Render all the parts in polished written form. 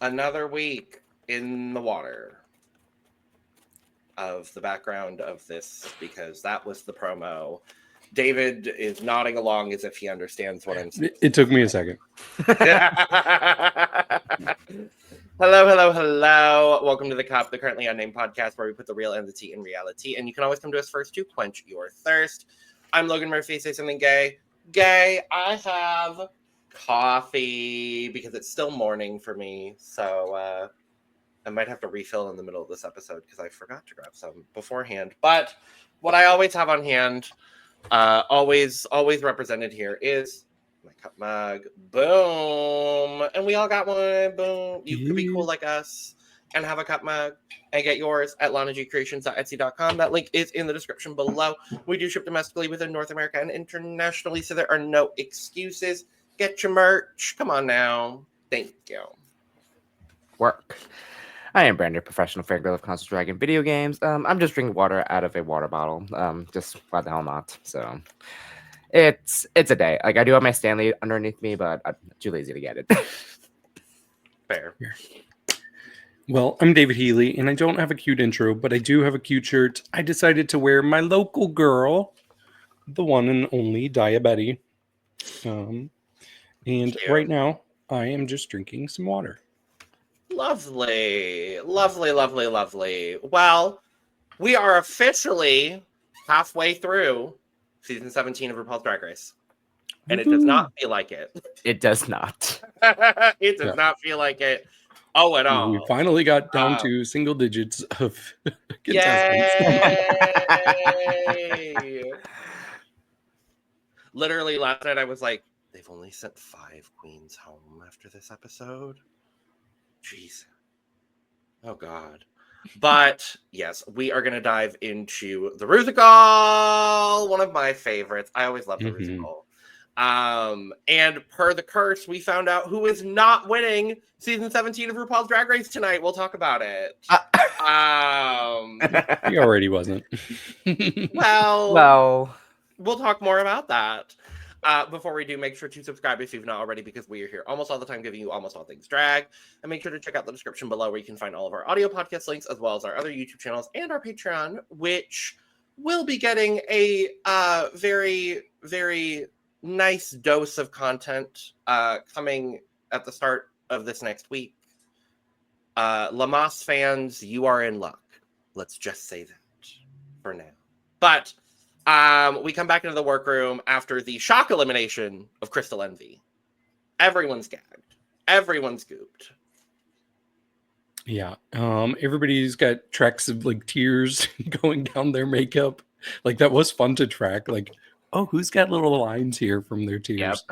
another week in the water of the background of this, because that was the promo. David is nodding along as if he understands what I'm saying. It took me a second. Hello. Welcome to The Cup, the Currently Unnamed Podcast, where we put the real and the tea in reality. And you can always come to us first to quench your thirst. I'm Logan Murphy. Say something gay. Gay, I have coffee because it's still morning for me. So I might have to refill in the middle of this episode because I forgot to grab some beforehand. But what I always have on hand, always represented here, is my cup mug. Boom. And we all got one. Boom. You could be cool like us and have a cup mug and get yours at lanagcreations.etsy.com. That link is in the description below. We do ship domestically within North America and internationally, so there are no excuses. Get your merch. Come on now. Thank you. Work. I am Brandon, professional fangirl of Console Dragon video games. I'm just drinking water out of a water bottle. Just why the hell not? So it's a day. Like, I do have my Stanley underneath me, but I'm too lazy to get it. Fair. Well, I'm David Healy, and I don't have a cute intro, but I do have a cute shirt. I decided to wear my local girl, the one and only Dia Betty. And Cute. Right now, I am just drinking some water. Lovely. Well, we are officially halfway through season 17 of RuPaul's Drag Race. And it does not feel like it. It does not. It does not feel like it. Oh, at all. We finally got down to single digits of contestants. Yay! Literally last night I was like, they've only sent 5 queens home after this episode. Jeez. Oh, God. But, yes, we are going to dive into the Rusical, one of my favorites. I always love the Rusical. And per the curse, we found out who is not winning season 17 of RuPaul's Drag Race tonight. We'll talk about it. He already wasn't. Well, we'll talk more about that. Before we do, make sure to subscribe if you've not already, because we are here almost all the time giving you almost all things drag. And make sure to check out the description below where you can find all of our audio podcast links, as well as our other YouTube channels and our Patreon, which will be getting a very, very nice dose of content coming at the start of this next week. Lamas fans, you are in luck. Let's just say that for now. But we come back into the workroom after the shock elimination of Crystal Envy. Everyone's gagged. Everyone's gooped. Yeah. Everybody's got tracks of like tears going down their makeup. Like, that was fun to track. Like, oh, who's got little lines here from their tears?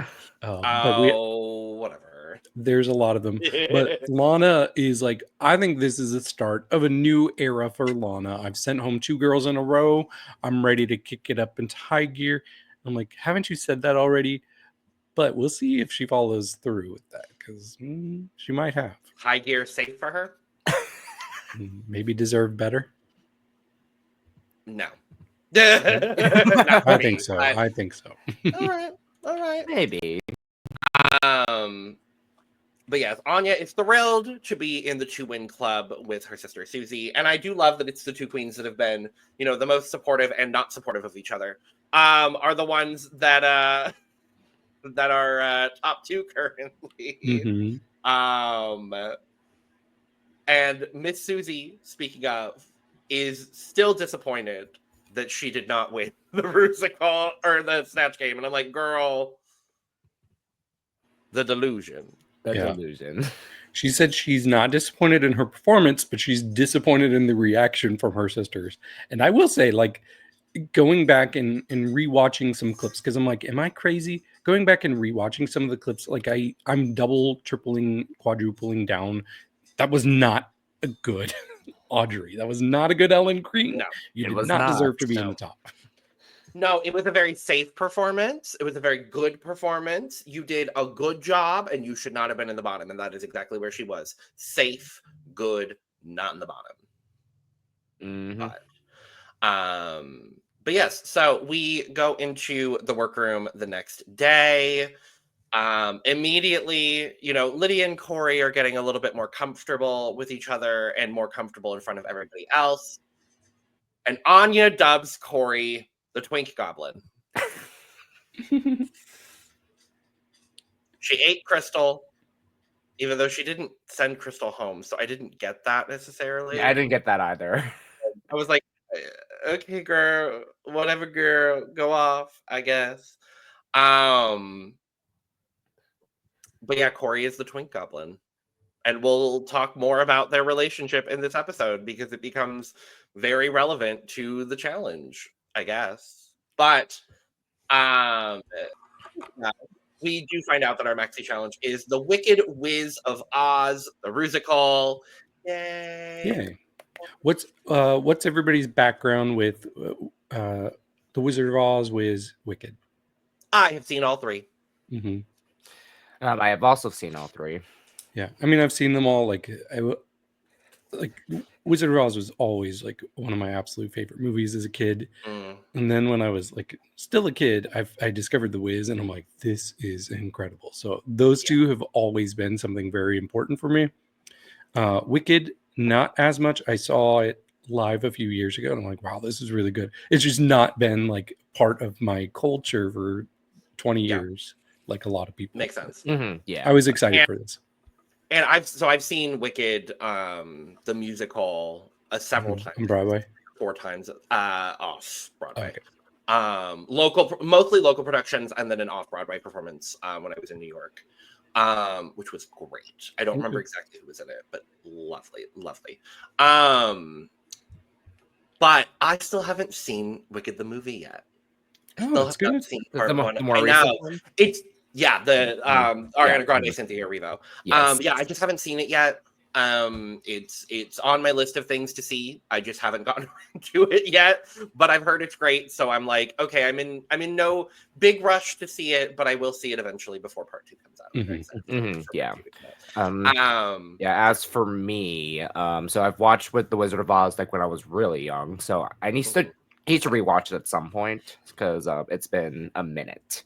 Yep. Whatever. There's a lot of them. But Lana is like, I think this is the start of a new era for Lana. I've sent home 2 girls in a row. I'm ready to kick it up into high gear. I'm like, haven't you said that already? But we'll see if she follows through with that, because she might have. High gear safe for her? Maybe deserve better? No. I think so. I think so. All right. Maybe. But yes, Anya is thrilled to be in the 2-win club with her sister Susie, and I do love that it's the 2 queens that have been, the most supportive and not supportive of each other. Are the ones that are top 2 currently. And Miss Susie, speaking of, is still disappointed that she did not win the Rusical or the Snatch Game, and I'm like, girl, the delusion. Delusion. She said she's not disappointed in her performance, but she's disappointed in the reaction from her sisters. And I will say, like, going back and rewatching some clips, because I'm like, am I crazy? Going back and rewatching some of the clips, like I'm double, tripling, quadrupling down. That was not a good Audrey. That was not a good Ellen Cream. No, you did not deserve to be in the top. No, it was a very safe performance. It was a very good performance. You did a good job, and you should not have been in the bottom. And that is exactly where she was. Safe, good, not in the bottom. But yes, so we go into the workroom the next day. Immediately, Lydia and Corey are getting a little bit more comfortable with each other and more comfortable in front of everybody else. And Anya dubs Corey the Twink Goblin. She ate Crystal, even though she didn't send Crystal home, so I didn't get that necessarily. Yeah, I didn't get that either. I was like, okay, girl, whatever, girl, go off, I guess. But yeah, Corey is the Twink Goblin. And we'll talk more about their relationship in this episode because it becomes very relevant to the challenge, I guess. But we do find out that our maxi challenge is the Wicked Wiz of Oz, the Rusical. Yay! Yay! What's everybody's background with the Wizard of Oz with Wicked? I have seen all three. Mm-hmm. I have also seen all three. Yeah, I mean, I've seen them all. Like Wizard of Oz was always like one of my absolute favorite movies as a kid. And then when I was like still a kid, I discovered The Wiz, and I'm like, this is incredible. So those two have always been something very important for me. Wicked, not as much. I saw it live a few years ago, and I'm like, wow, this is really good. It's just not been like part of my culture for 20 years, like a lot of people. Makes sense. Mm-hmm. Yeah, I was excited for this. And I've seen Wicked, the musical, several times on Broadway. 4 times off Broadway. Okay. Mostly local productions, and then an off Broadway performance when I was in New York, which was great. I don't remember exactly who was in it, but lovely. But I still haven't seen Wicked the movie yet. Oh, that's good. Seen part the one. more recent one? The Ariana Grande Cynthia Erivo. Yes. I just haven't seen it yet. It's on my list of things to see. I just haven't gotten around to it yet, but I've heard it's great. So I'm like, okay, I'm in no big rush to see it, but I will see it eventually before part 2 comes out. Yeah. As for me, so I've watched with The Wizard of Oz like when I was really young. So I need to rewatch it at some point because it's been a minute.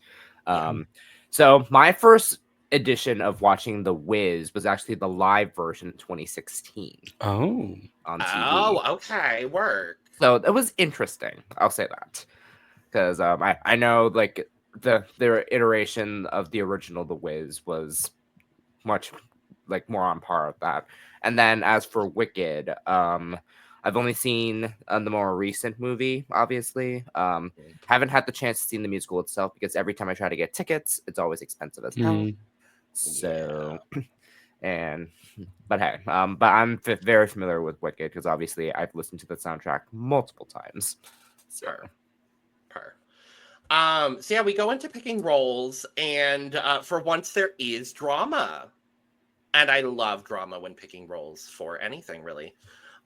So my first edition of watching The Wiz was actually the live version in 2016. Oh. On TV. Oh, okay. Work. So it was interesting. I'll say that. Because I know like their iteration of the original The Wiz was much like more on par with that. And then as for Wicked, I've only seen the more recent movie, obviously. Haven't had the chance to see the musical itself because every time I try to get tickets, it's always expensive as hell. So, but hey, but I'm very familiar with Wicked because obviously I've listened to the soundtrack multiple times. So, so yeah, we go into picking roles, and for once there is drama, and I love drama when picking roles for anything really.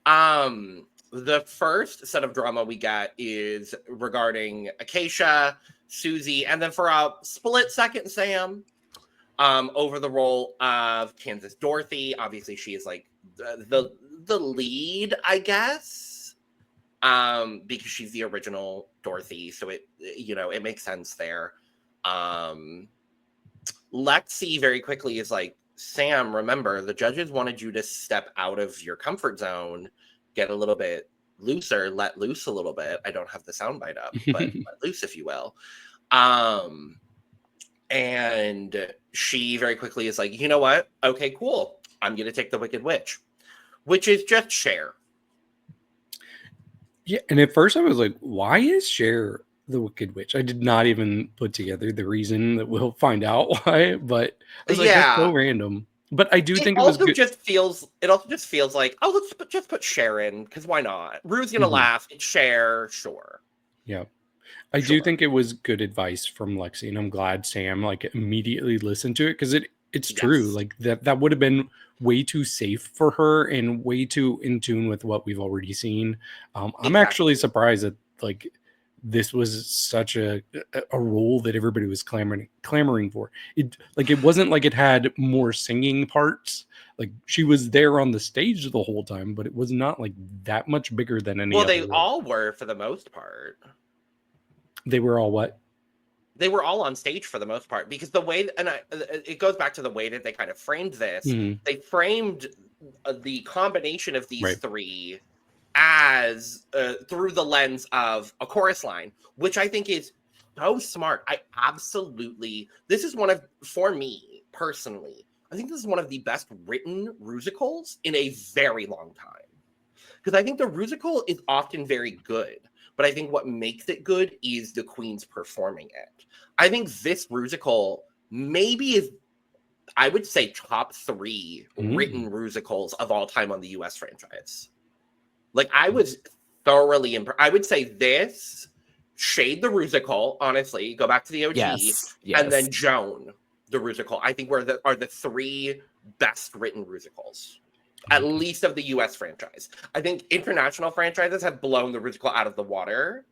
The first set of drama we get is regarding Acacia, Susie, and then for a split second, Sam, over the role of Kansas Dorothy. Obviously, she is like the lead, I guess, because she's the original Dorothy. So it makes sense there. Lexi very quickly is like, Sam, remember, the judges wanted you to step out of your comfort zone, get a little bit looser, let loose a little bit. I don't have the soundbite up, but let loose, if you will. And she very quickly is like, you know what? Okay, cool. I'm going to take the Wicked Witch, which is just Cher. Yeah, and at first I was like, why is Cher the Wicked Witch? I did not even put together the reason that we'll find out why, but I was like, that's so random. But I do think it was good. It also just feels like, oh, let's just put Cher in, because why not? Rue's gonna laugh. It's Cher, sure. Yeah. I do think it was good advice from Lexi, and I'm glad Sam like immediately listened to it, because it's true. Like that would have been way too safe for her and way too in tune with what we've already seen. I'm actually surprised that like this was such a role that everybody was clamoring for. It wasn't like it had more singing parts. Like she was there on the stage the whole time, but it was not like that much bigger than any. Well, they all were for the most part. They were all what? they were all on stage for the most part, because the way, it goes back to the way that they kind of framed this. Mhm. They framed the combination of these Right. three as through the lens of a chorus line, which I think is so smart. This is one of, for me personally, I think this is one of the best written Rusicals in a very long time. Because I think the Rusical is often very good, but I think what makes it good is the queens performing it. I think this Rusical maybe is, I would say, top 3 written Rusicals of all time on the US franchise. Like, I was thoroughly impressed. I would say this, Shade the Rusical, honestly, go back to the OG, Yes. and then Joan the Rusical, I think are the 3 best written Rusicals, at least of the US franchise. I think international franchises have blown the Rusical out of the water,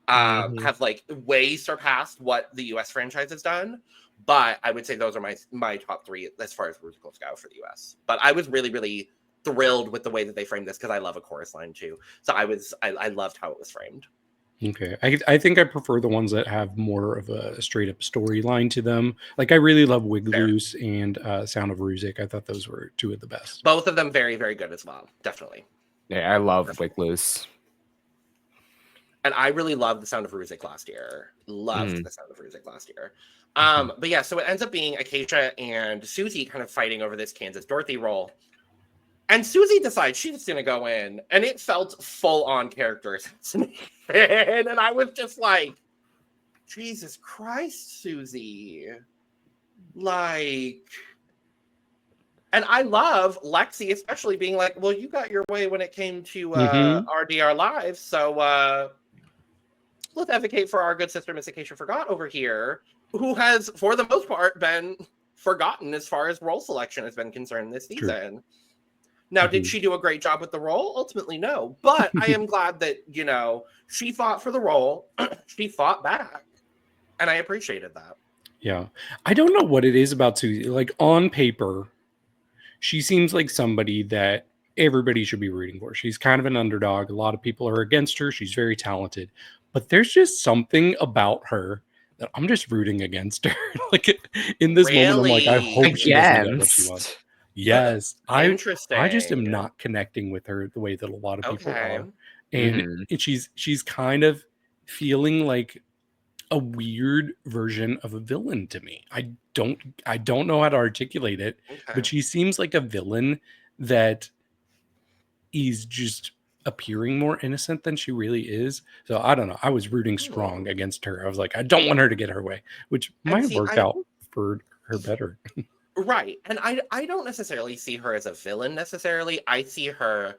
have like way surpassed what the US franchise has done. But I would say those are my top 3 as far as Rusicals go for the US. But I was really, really thrilled with the way that they framed this, because I love a chorus line too. So I loved how it was framed. Okay. I think I prefer the ones that have more of a straight up storyline to them. Like, I really love Wig Loose and Sound of Rusic. I thought those were 2 of the best. Both of them very, very good as well. Definitely. Yeah, I love Wig Loose. And I really loved the Sound of Rusic last year. Loved the Sound of Rusic last year. But yeah, so it ends up being Acacia and Susie kind of fighting over this Kansas Dorothy role. And Susie decides she's going to go in, and it felt full-on character assassination. And I was just like, Jesus Christ, Susie. Like... And I love Lexi, especially being like, well, you got your way when it came to RDR Live, so let's advocate for our good sister, Miss Acacia Forgot over here, who has, for the most part, been forgotten as far as role selection has been concerned this season. True. Now, did she do a great job with the role? Ultimately, no. But I am glad that, she fought for the role. She fought back. And I appreciated that. Yeah. I don't know what it is about Susie. Like, on paper, she seems like somebody that everybody should be rooting for. She's kind of an underdog. A lot of people are against her. She's very talented. But there's just something about her that I'm just rooting against her. Like, in this moment, I'm like, I hope she doesn't get what she wants. Yes. I just am not connecting with her the way that a lot of people are. And she's kind of feeling like a weird version of a villain to me. I don't know how to articulate it, but she seems like a villain that is just appearing more innocent than she really is. So I don't know. I was rooting strong against her. I was like, I don't want her to get her way, which might have worked out for her better. Right. And I don't necessarily see her as a villain necessarily. I see her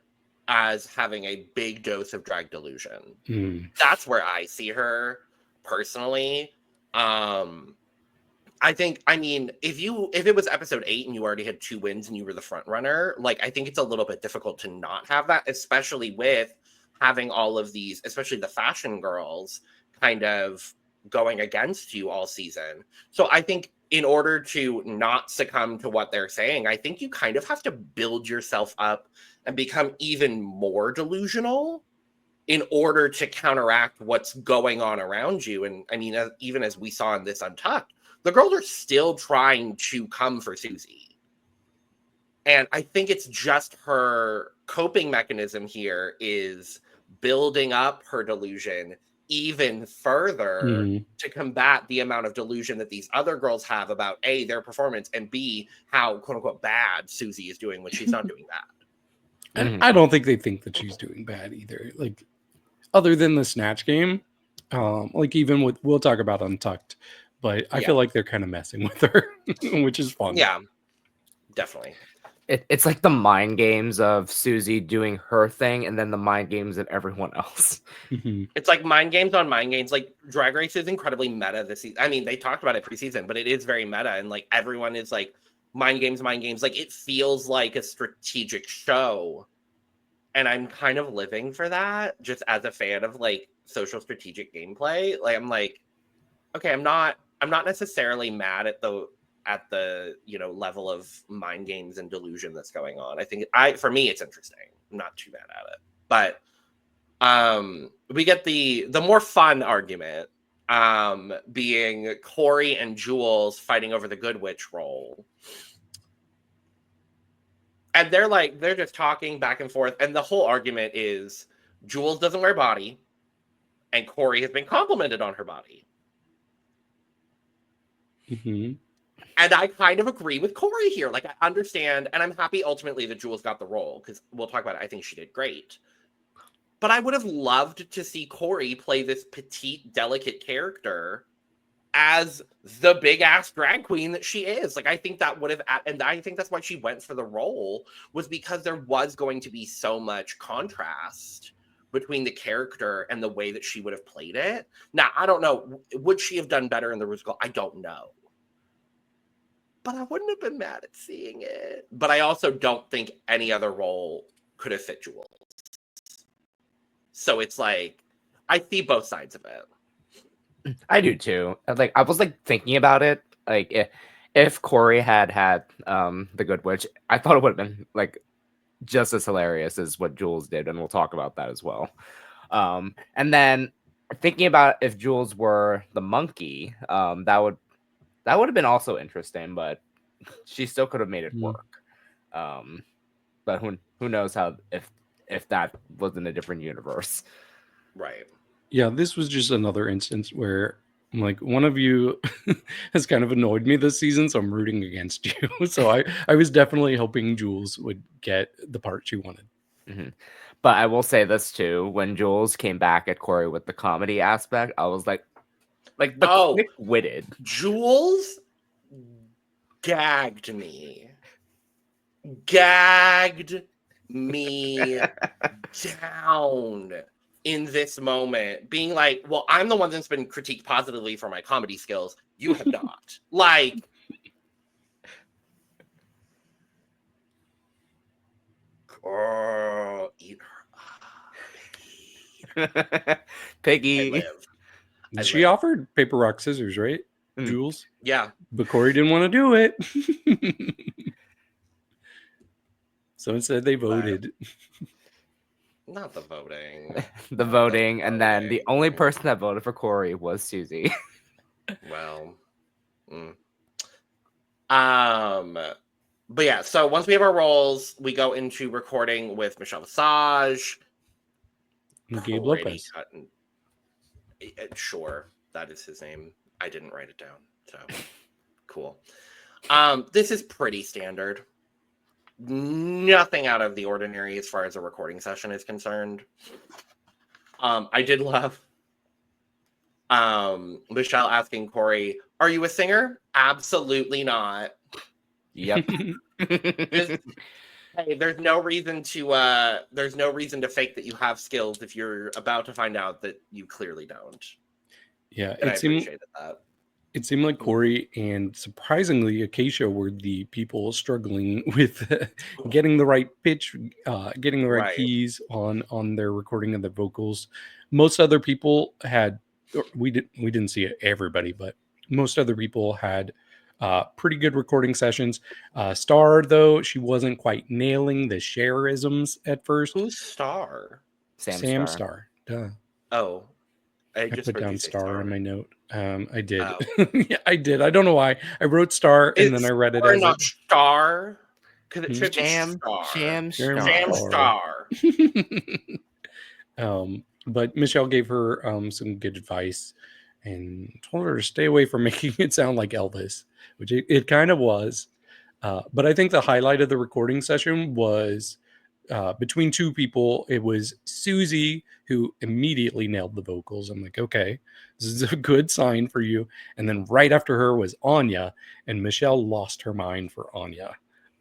as having a big dose of drag delusion. That's where I see her personally. I think, if it was episode 8 and you already had 2 wins and you were the front runner, like, I think it's a little bit difficult to not have that, especially with having all of these, especially the fashion girls, kind of going against you all season. So I think in order to not succumb to what they're saying, I think you kind of have to build yourself up and become even more delusional in order to counteract what's going on around you. And even as we saw in this Untucked, the girls are still trying to come for Susie. And I think it's just her coping mechanism here is building up her delusion even further to combat the amount of delusion that these other girls have about A, their performance, and B, how quote unquote bad Susie is doing when she's not doing bad. And I don't think they think that she's doing bad either. Like, other than the snatch game, like, even with, we'll talk about Untucked, but I feel like they're kind of messing with her, which is fun. Yeah, definitely. It's like the mind games of Susie doing her thing, and then the mind games of everyone else. It's like mind games on mind games. Like, Drag Race is incredibly meta this season. They talked about it preseason, but it is very meta, and like everyone is like mind games. Like, it feels like a strategic show, and I'm kind of living for that just as a fan of like social strategic gameplay. Like, I'm like, okay, I'm not necessarily mad at the level of mind games and delusion that's going on. I think for me it's interesting. I'm not too mad at it. But we get the more fun argument being Corey and Jules fighting over the good witch role. And they're just talking back and forth. And the whole argument is Jules doesn't wear body, and Corey has been complimented on her body. Mm-hmm. And I kind of agree with Corey here. Like, I understand, and I'm happy ultimately that Jules got the role, because we'll talk about it. I think she did great. But I would have loved to see Corey play this petite, delicate character as the big-ass drag queen that she is. Like, I think that would have, and I think that's why she went for the role, was because there was going to be so much contrast between the character and the way that she would have played it. Now, I don't know. Would she have done better in the Rusical? I don't know. But I wouldn't have been mad at seeing it. But I also don't think any other role could have fit Jules. So it's like, I see both sides of it. I do too. Like, I was like thinking about it. Like, if Corey had the Good Witch, I thought it would have been like just as hilarious as what Jules did, and we'll talk about that as well. And then thinking about if Jules were the monkey, that would have been also interesting, but she still could have made it work. But who knows how if that was in a different universe. Right. Yeah, this was just another instance where like one of you has kind of annoyed me this season, so I'm rooting against you. So I was definitely hoping Jules would get the part she wanted. Mm-hmm. But I will say this too: when Jules came back at Corey with the comedy aspect, I was like the quick-witted Jules gagged me down in this moment, being like, well, I'm the one that's been critiqued positively for my comedy skills. You have not. Like, girl, eat her up, Piggy. She offered paper, rock, scissors, right? Jules? Yeah. But Corey didn't want to do it. So instead they voted. Not the voting. The voting, and then the only person that voted for Corey was Susie. Well, but yeah, so once we have our roles, we go into recording with Michelle Visage, Gabe Lopez. Sure, that is his name. I didn't write it down, so cool. This is pretty standard. Nothing out of the ordinary as far as a recording session is concerned. I did love Michelle asking Corey, "Are you a singer?" Absolutely not. Yep. Hey, there's no reason to fake that you have skills if you're about to find out that you clearly don't. Yeah, and I appreciated that. It seemed like Corey and surprisingly Acacia were the people struggling with getting the right pitch, getting the right keys on their recording of the vocals. Most other people had, we didn't see it, everybody, but most other people had pretty good recording sessions. Star, though, she wasn't quite nailing the Cher-isms at first. Who's Star? Sam Star. Duh. Oh, I put down Star in my note. I did. Oh. Yeah, I did. I don't know why. I wrote Star and then I read it as not Star. Because it should Sham Star. But Michelle gave her some good advice and told her to stay away from making it sound like Elvis, which it kind of was. But I think the highlight of the recording session was between two people. It was Susie, who immediately nailed the vocals. I'm like, okay, this is a good sign for you. And then right after her was Anya, and Michelle lost her mind for Anya.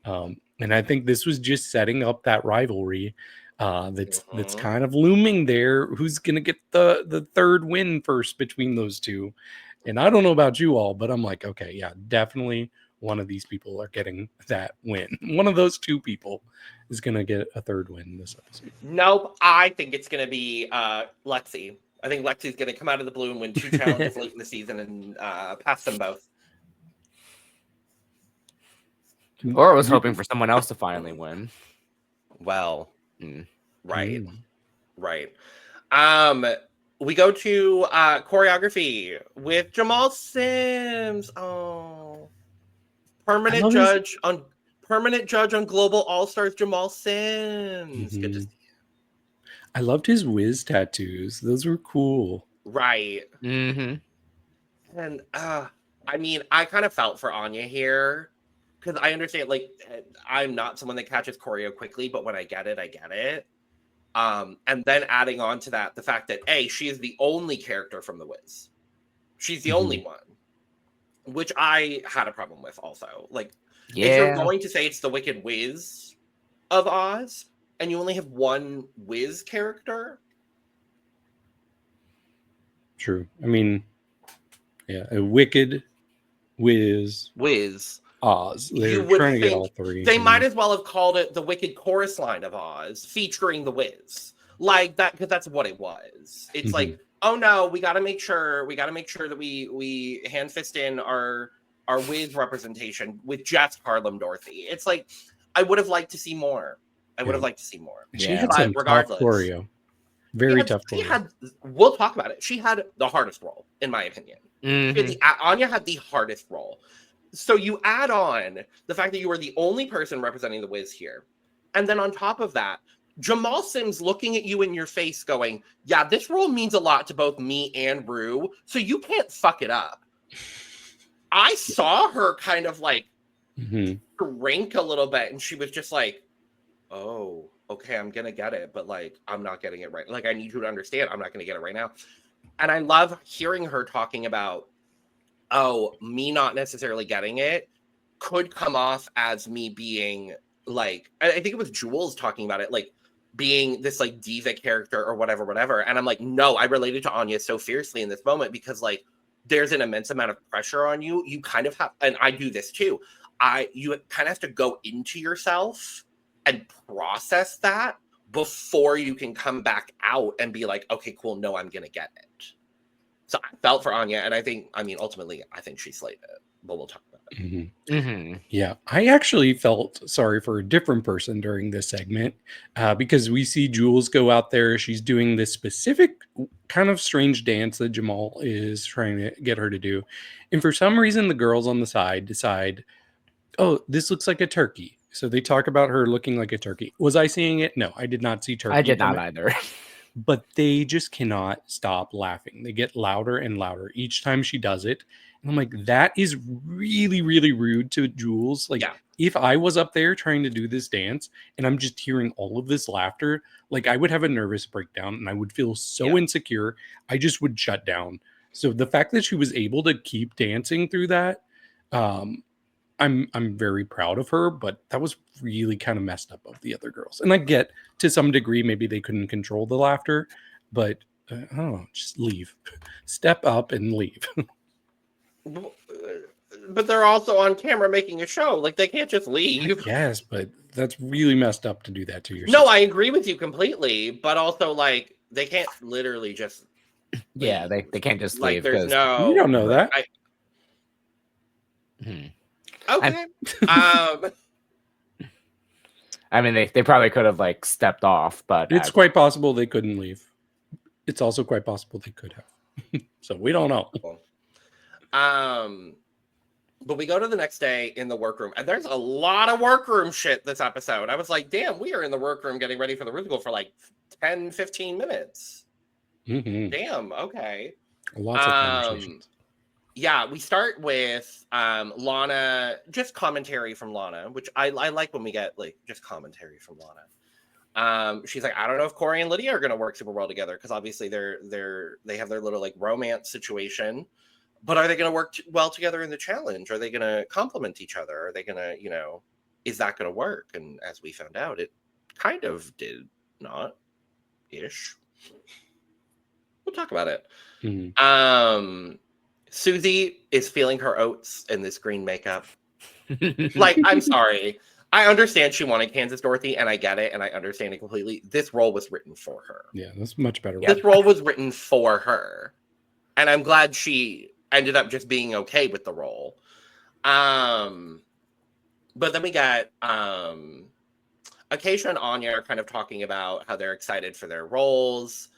And I think this was just setting up that rivalry that's kind of looming there. Who's going to get the third win first between those two? And I don't know about you all, but I'm like, okay, yeah, definitely one of these people are getting that win. One of those two people is going to get a third win this episode. Nope. I think it's going to be Lexi. I think Lexi's going to come out of the blue and win 2 challenges late in the season and pass them both. Or I was hoping for someone else to finally win. Well, right. We go to choreography with Jamal Sims. Oh, permanent judge on Global All Stars. Jamal Sims. Good to see you. I loved his Wiz tattoos. Those were cool. Right. Mm-hmm. And I mean, I kind of felt for Anya here because I understand. Like, I'm not someone that catches choreo quickly, but when I get it, I get it. And then adding on to that, the fact that she is the only character from the Wiz. She's the only one, which I had a problem with also. Like, if you're going to say it's the Wicked Wiz of Oz, and you only have one Wiz character. True. I mean, yeah, a Wicked Wiz Oz. They're trying to get all three. They might as well have called it the Wicked Chorus Line of Oz, featuring the Wiz, like that, because that's what it was. It's like, oh no, we got to make sure that we hand fist in our Wiz representation with just Harlem Dorothy. It's like, I would have liked to see more. She had some tough choreo. Very tough choreo. We'll talk about it. She had the hardest role, in my opinion. Anya had the hardest role. So you add on the fact that you were the only person representing the Wiz here. And then on top of that, Jamal Sims looking at you in your face going, yeah, this role means a lot to both me and Ru, so you can't fuck it up. I saw her kind of like drink a little bit, and she was just like, oh, okay, I'm going to get it, but like, I'm not getting it right. Like, I need you to understand, I'm not going to get it right now. And I love hearing her talking about, me not necessarily getting it could come off as me being like, I think it was Jules talking about it, like being this like diva character or whatever. And I'm like, no, I related to Anya so fiercely in this moment because like there's an immense amount of pressure on you. You kind of have, and I do this too. You kind of have to go into yourself and process that before you can come back out and be like, okay, cool. No, I'm going to get it. So I felt for Anya, and ultimately, I think she slayed it, but we'll talk about it. Yeah, I actually felt sorry for a different person during this segment because we see Jules go out there. She's doing this specific kind of strange dance that Jamal is trying to get her to do. And for some reason, the girls on the side decide, oh, this looks like a turkey. So they talk about her looking like a turkey. Was I seeing it? No, I did not see turkey. I did not either. But they just cannot stop laughing. They get louder and louder each time she does it. And I'm like, that is really, really rude to Jules. Like, if I was up there trying to do this dance and I'm just hearing all of this laughter, like I would have a nervous breakdown and I would feel so insecure. I just would shut down. So the fact that she was able to keep dancing through that, I'm very proud of her, but that was really kind of messed up of the other girls. And I get to some degree, maybe they couldn't control the laughter, but just leave. Step up and leave. But they're also on camera making a show. Like, they can't just leave. Yes, but that's really messed up to do that to yourself. No, I agree with you completely. But also, like, they can't literally just leave. Yeah, they can't just like, leave. There's no... You don't know that. Okay. I mean, they probably could have, like, stepped off, but... It's quite possible they couldn't leave. It's also quite possible they could have. So we don't know. But we go to the next day in the workroom, and there's a lot of workroom shit this episode. I was like, damn, we are in the workroom getting ready for the Rusical for like 10, 15 minutes. Damn, okay. Lots of conversations. Yeah, we start with Lana, just commentary from Lana, which I like when we get like just commentary from Lana. She's like, I don't know if Corey and Lydia are going to work super well together because obviously they have their little like romance situation. But are they going to work well together in the challenge? Are they going to complement each other? Are they going to, is that going to work? And as we found out, it kind of did not ish. We'll talk about it. Susie is feeling her oats in this green makeup. Like, I'm sorry. I understand she wanted Kansas Dorothy, and I get it, and I understand it completely. This role was written for her. Yeah, that's much better. This role was written for her. And I'm glad she ended up just being okay with the role. But then we got Acacia and Anya are kind of talking about how they're excited for their roles.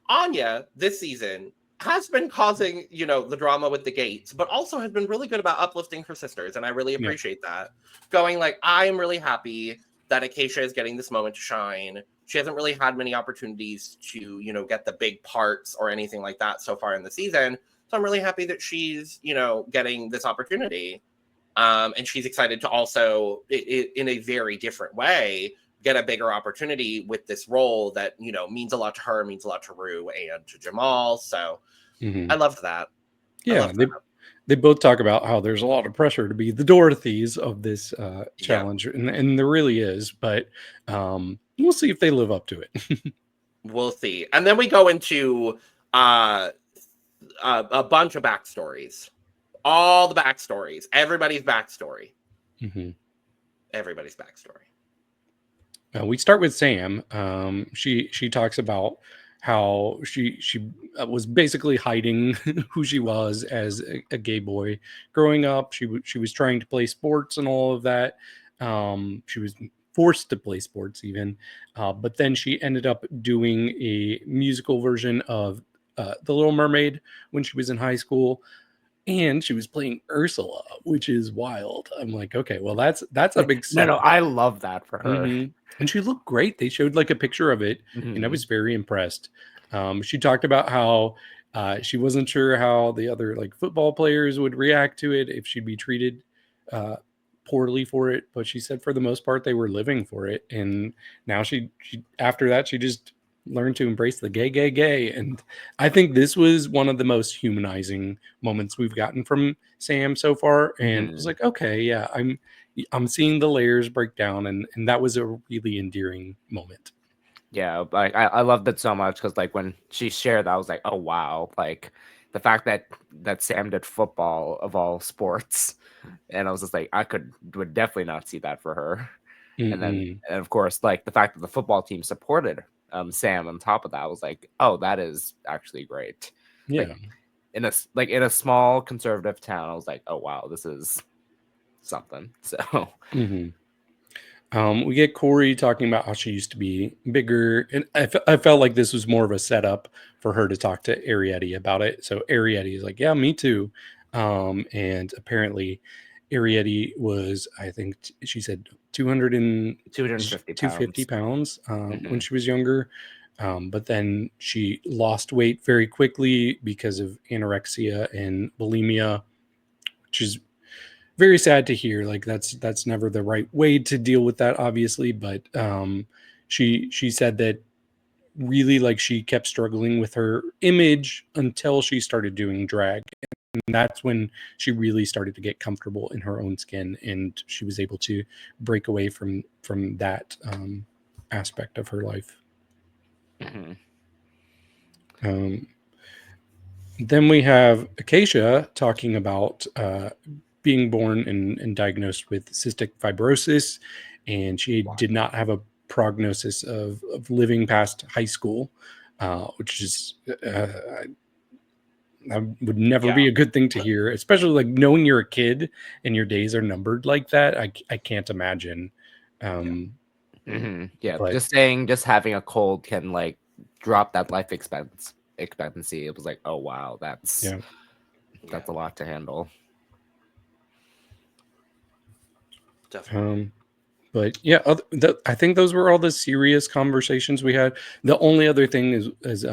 Anya this season has been causing, the drama with the gates, but also has been really good about uplifting her sisters. And I really appreciate that. Going like, I am really happy that Acacia is getting this moment to shine. She hasn't really had many opportunities to, get the big parts or anything like that so far in the season. So I'm really happy that she's, getting this opportunity. And she's excited to also, in a very different way, get a bigger opportunity with this role that, means a lot to her, means a lot to Rue and to Jamal. So I loved that. Yeah, they both talk about how there's a lot of pressure to be the Dorothys of this challenge, and there really is, but we'll see if they live up to it. We'll see. And then we go into a bunch of backstories. All the backstories. Everybody's backstory. Everybody's backstory. We start with Sam. She talks about how she was basically hiding who she was as a gay boy growing up. She was trying to play sports and all of that. She was forced to play sports even, but then she ended up doing a musical version of The Little Mermaid when she was in high school. And she was playing Ursula, which is wild. I'm like, okay, well, that's a big step. No, I love that for her. And she looked great. They showed like a picture of it, and I was very impressed. She talked about how she wasn't sure how the other like football players would react to it if she'd be treated poorly for it. But she said for the most part they were living for it. And now she after that she just learn to embrace the gay, and I think this was one of the most humanizing moments we've gotten from Sam so far, and it was like, okay, yeah, I'm seeing the layers break down, and that was a really endearing moment. Yeah, like I loved it so much because like when she shared that, I was like, oh wow, like the fact that Sam did football of all sports, and I was just like, would definitely not see that for her. And of course, like the fact that the football team supported Sam on top of that, was like, oh, that is actually great. Yeah. Like, in a small conservative town, I was like, oh wow, this is something. So we get Corey talking about how she used to be bigger, and I felt like this was more of a setup for her to talk to Arietti about it. So Arietti is like, yeah, me too. And apparently Arietti was, I think she said 250 pounds when she was younger. But then she lost weight very quickly because of anorexia and bulimia, which is very sad to hear. Like that's never the right way to deal with that, obviously. But she said that really, like, she kept struggling with her image until she started doing drag. And that's when she really started to get comfortable in her own skin, and she was able to break away from that aspect of her life. Then we have Acacia talking about being born and diagnosed with cystic fibrosis, and she did not have a prognosis of living past high school, which is that would never be a good thing to hear, especially like knowing you're a kid and your days are numbered like that. I can't imagine. But just having a cold can like drop that life expectancy. It was like, oh wow, that's a lot to handle. Definitely. But yeah, I think those were all the serious conversations we had. The only other thing is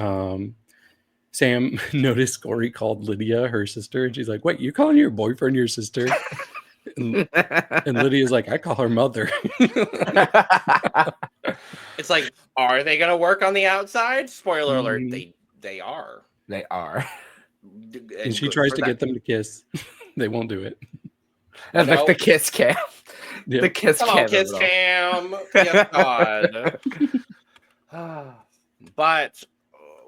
Sam noticed Corey called Lydia her sister, and she's like, "Wait, you calling your boyfriend your sister?" and Lydia's like, "I call her mother." It's like, are they gonna work on the outside? Spoiler alert: they are. They are. And she tries to get them to kiss. They won't do it. That's like the kiss cam. Yep. The kiss Come cam. on, kiss cam. Yes, God. But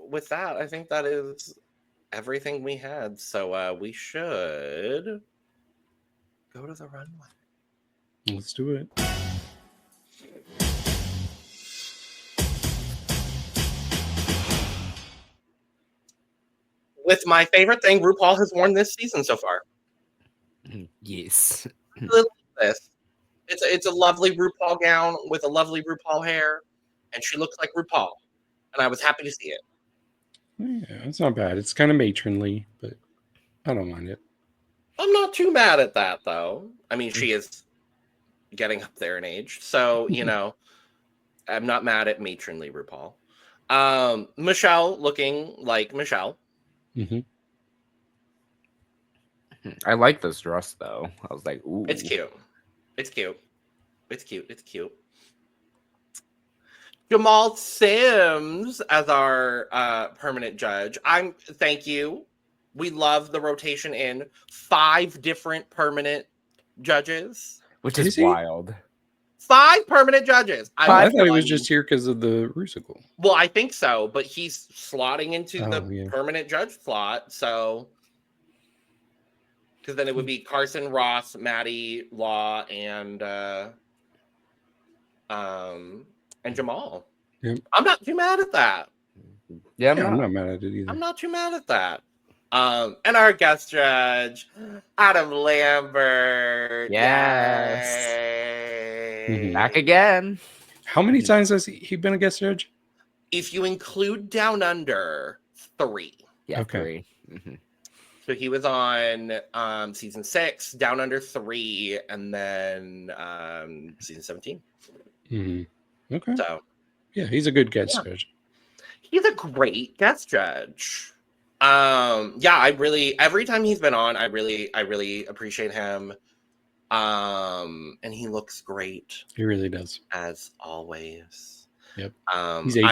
with that, I think that is everything we had. So we should go to the runway. Let's do it. With my favorite thing RuPaul has worn this season so far. Yes. It's a lovely RuPaul gown with a lovely RuPaul hair, and she looks like RuPaul, and I was happy to see it. Yeah, it's not bad. It's kind of matronly, but I don't mind it. I'm not too mad at that, though. I mean, she is getting up there in age, so you know, I'm not mad at matronly RuPaul. Michelle looking like Michelle. Mm-hmm. I like this dress though. I was like, ooh. It's cute. It's cute. It's cute. It's cute. Jamal Sims as our permanent judge. Thank you. We love the rotation in 5 different permanent judges. Which Is is he? wild. 5 permanent judges. I thought he was just here because of the Rusical. Well, I think so, but he's slotting into the yeah. permanent judge slot, so because then it would be Carson, Ross, Maddie, Law, and Jamal. Yep. I'm not too mad at that. Yeah, I'm not mad at it either. I'm not too mad at that. And our guest judge, Adam Lambert. Yes. Yay. Back again. How many times has he been a guest judge? If you include Down Under, 3. Yeah, Okay. 3. Mm-hmm. So he was on season 6, Down Under 3, and then season 17. Mm-hmm. Okay. So yeah, he's a good guest judge. he's a great guest judge. I really every time he's been on, I really appreciate him. And he looks great. He really does. As always. Yep. He's aging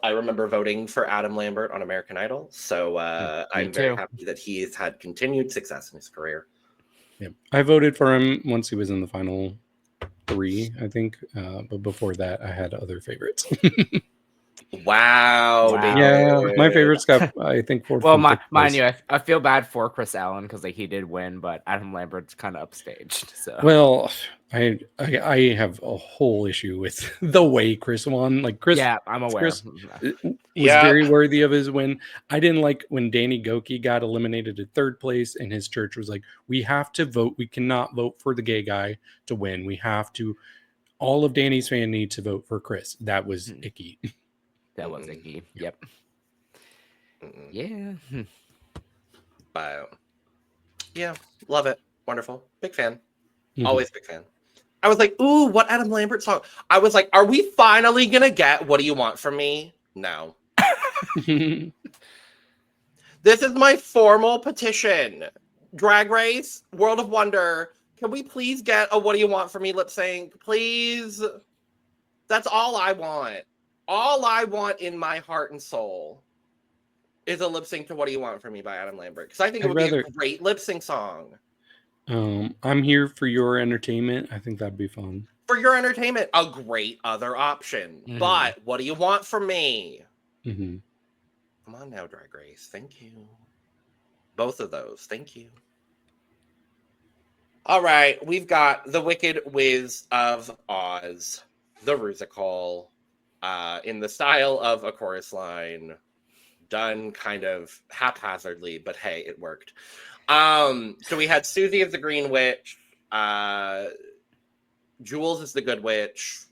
I remember voting for Adam Lambert on American Idol. So I'm very happy that he has had continued success in his career. Yep. I voted for him once he was in the final 3, I think. But before that, I had other favorites. Wow. Yeah, my favorites got, I think, 4th. Well, mind you, I feel bad for Chris Allen because like he did win, but Adam Lambert's kind of upstaged. So well, I have a whole issue with the way Chris won. Like Chris, yeah, I'm aware. Chris was very worthy of his win. I didn't like when Danny Goki got eliminated at 3rd place, and his church was like, "We have to vote. We cannot vote for the gay guy to win. We have to. All of Danny's fans need to vote for Chris." That was icky. That was icky. Yep. Yeah. Wow. Yeah, love it. Wonderful. Big fan. Mm-hmm. Always big fan. I was like, ooh, what Adam Lambert song? I was like, are we finally gonna get What Do You Want From Me? No. This is my formal petition. Drag Race, World of Wonder, can we please get a What Do You Want From Me lip sync? Please. That's all I want. All I want in my heart and soul is a lip sync to What Do You Want From Me by Adam Lambert. Because I think it would be a great lip sync song. I'm here for your entertainment. I think that'd be fun. For your entertainment, a great other option. Mm-hmm. But What Do You Want From Me? Mm-hmm. Come on now, Drag Race. Thank you. Both of those. Thank you. All right. We've got the Wicked Wiz of Oz, the Rusical. In the style of a chorus line, done kind of haphazardly, but hey, it worked. So we had Susie as the Green Witch, Jules as the Good Witch,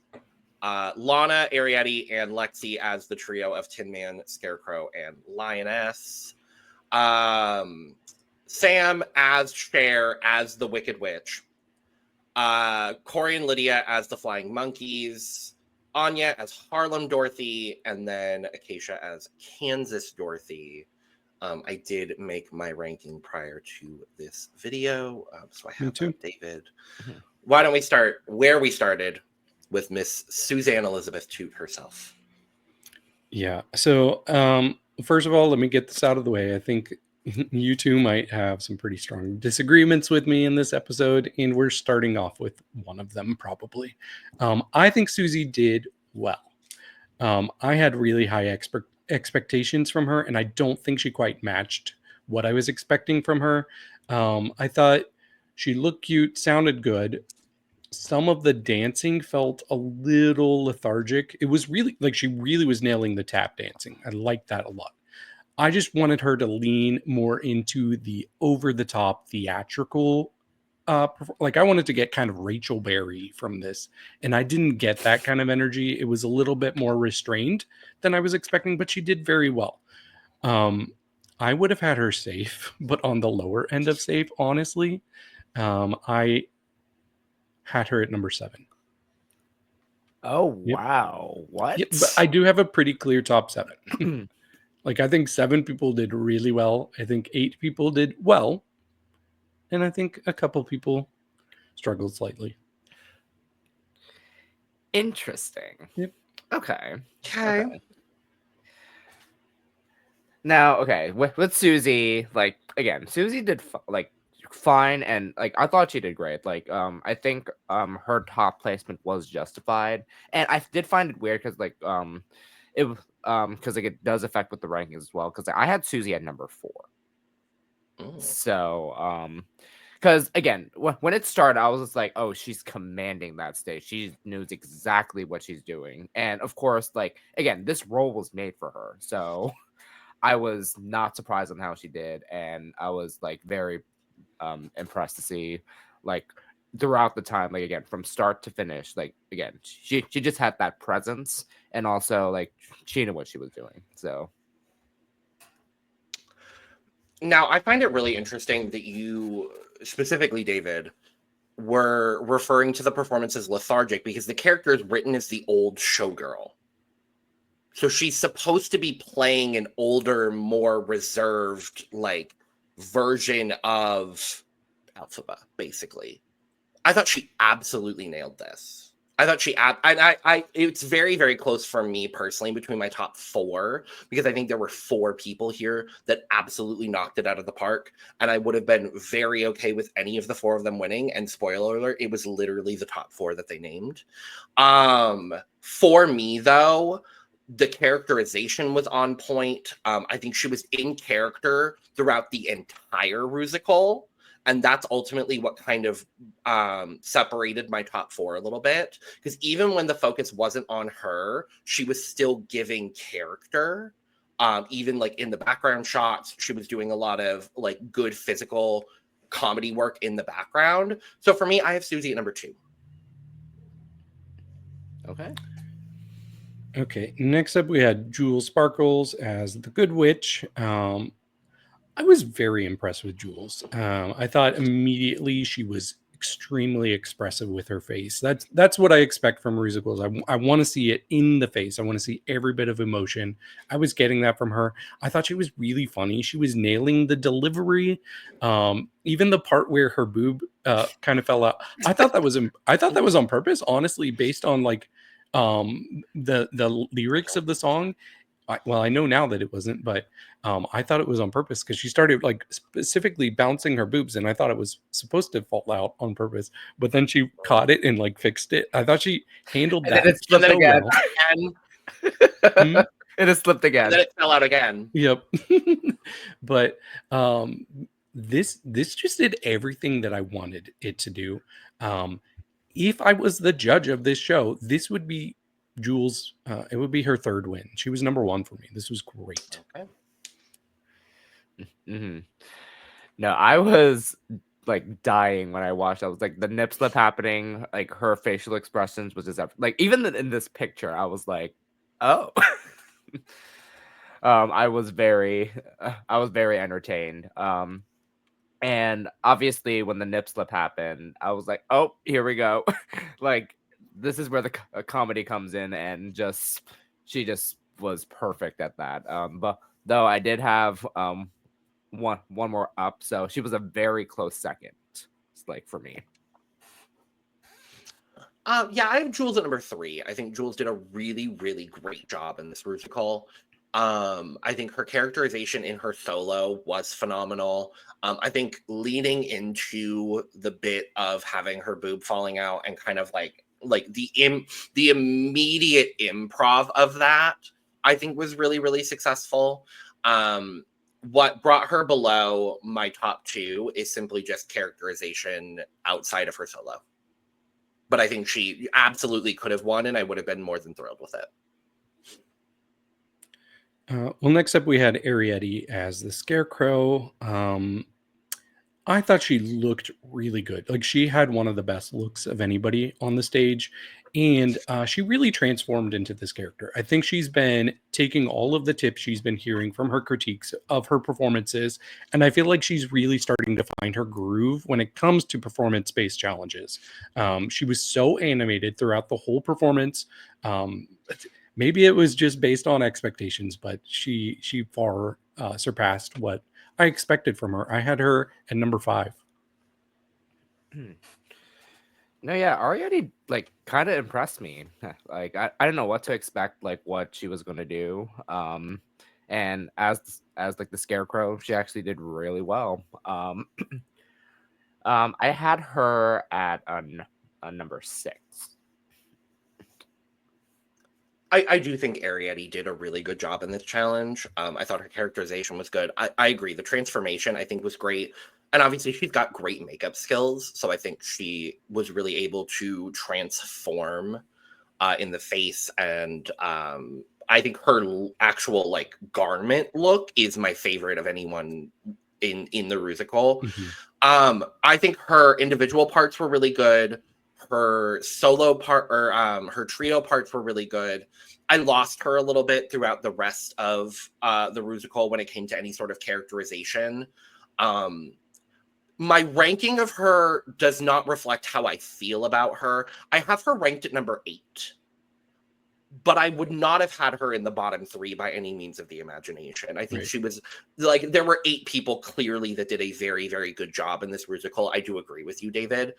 Lana, Arietti, and Lexi as the trio of Tin Man, Scarecrow, and Lioness. Sam as Cher as the Wicked Witch. Corey and Lydia as the Flying Monkeys. Anya as Harlem Dorothy, and then Acacia as Kansas Dorothy. I did make my ranking prior to this video, so I have David. Mm-hmm. Why don't we start where we started with Miss Suzanne Elizabeth Toot herself? Yeah. So first of all, let me get this out of the way. I think you two might have some pretty strong disagreements with me in this episode, and we're starting off with one of them probably. I think Susie did well. I had really high expectations from her, and I don't think she quite matched what I was expecting from her. I thought she looked cute, sounded good. Some of the dancing felt a little lethargic. It was really like she really was nailing the tap dancing. I liked that a lot. I just wanted her to lean more into the over-the-top theatrical like I wanted to get kind of Rachel Berry from this, and I didn't get that kind of energy. It was a little bit more restrained than I was expecting, but she did very well. I would have had her safe, but on the lower end of safe, honestly. I had her at number 7. Oh, Yep. wow. What? Yep, but I do have a pretty clear top 7. Like, I think 7 people did really well. I think 8 people did well. And I think a couple people struggled slightly. Interesting. Yep. Okay. Okay. Now, okay, with Susie, like, again, Susie did fine, and like I thought she did great. Like, I think her top placement was justified, and I did find it weird because it because like it does affect with the rankings as well. Because I had Susie at number 4, so because again, when it started, I was just like, oh, she's commanding that stage. She knows exactly what she's doing, and of course, like again, this role was made for her, so. I was not surprised on how she did, and I was like very impressed to see like throughout the time, like again from start to finish, like again she just had that presence, and also like she knew what she was doing. So now I find it really interesting that you specifically, David, were referring to the performance as lethargic because the character is written as the old showgirl. So she's supposed to be playing an older, more reserved, like, version of Alphaba, basically. I thought she absolutely nailed this. I thought it's very, very close for me personally between my top 4, because I think there were 4 people here that absolutely knocked it out of the park, and I would have been very okay with any of the 4 of them winning, and spoiler alert, it was literally the top 4 that they named. For me, though, the characterization was on point. I think she was in character throughout the entire Rusical, and that's ultimately what kind of separated my top 4 a little bit. Because even when the focus wasn't on her, she was still giving character. Even like in the background shots, she was doing a lot of like good physical comedy work in the background. So for me, I have Susie at number 2. Okay, next up we had Jules Sparkles as the Good Witch. I was very impressed with Jules. I thought immediately she was extremely expressive with her face. That's what I expect from musicals. I want to see it in the face. I want to see every bit of emotion. I was getting that from her. I thought she was really funny. She was nailing the delivery. Even the part where her boob kind of fell out. I thought that was on purpose, honestly, based on like the lyrics of the song. I know now that it wasn't, but I thought it was on purpose because she started like specifically bouncing her boobs, and I thought it was supposed to fall out on purpose, but then she caught it and like fixed it. I thought she handled that so again. well. It has slipped again. And then it fell out again. Yep. But this just did everything that I wanted it to do. If I was the judge of this show, this would be Jules. It would be her 3rd win. She was number 1 for me. This was great. Okay. Mm-hmm. No, I was like dying when I watched. I was like the nip slip happening, like her facial expressions was just like even in this picture, I was like, oh. I was very entertained. And obviously when the nip slip happened, I was like, oh, here we go. Like this is where the comedy comes in, and she just was perfect at that. But though I did have one more up, so she was a very close second, like for me. Yeah, I have Jules at number 3. I think Jules did a really, really great job in this Rusical. I think her characterization in her solo was phenomenal. I think leaning into the bit of having her boob falling out and kind of like the immediate improv of that, I think was really, really successful. What brought her below my top 2 is simply just characterization outside of her solo. But I think she absolutely could have won, and I would have been more than thrilled with it. Well, next up we had Arietti as the Scarecrow. I thought she looked really good. Like she had one of the best looks of anybody on the stage, and she really transformed into this character. I think she's been taking all of the tips she's been hearing from her critiques of her performances, and I feel like she's really starting to find her groove when it comes to performance-based challenges. She was so animated throughout the whole performance. Maybe it was just based on expectations, but she far surpassed what I expected from her. I had her at number 5. No, yeah, Ariadne like kind of impressed me. Like I didn't know what to expect, like what she was gonna do. And as like the scarecrow, she actually did really well. I had her at a number 6. I do think Ariadne did a really good job in this challenge. I thought her characterization was good. I agree. The transformation, I think, was great. And obviously, she's got great makeup skills. So I think she was really able to transform in the face. And I think her actual, like, garment look is my favorite of anyone in the Rusical. Mm-hmm. I think her individual parts were really good. Her solo part or her trio parts were really good. I lost her a little bit throughout the rest of the Rusical when it came to any sort of characterization. My ranking of her does not reflect how I feel about her. I have her ranked at number 8. But I would not have had her in the bottom 3 by any means of the imagination. I think Right. she was like, there were 8 people clearly that did a very, very good job in this Rusical. I do agree with you, David.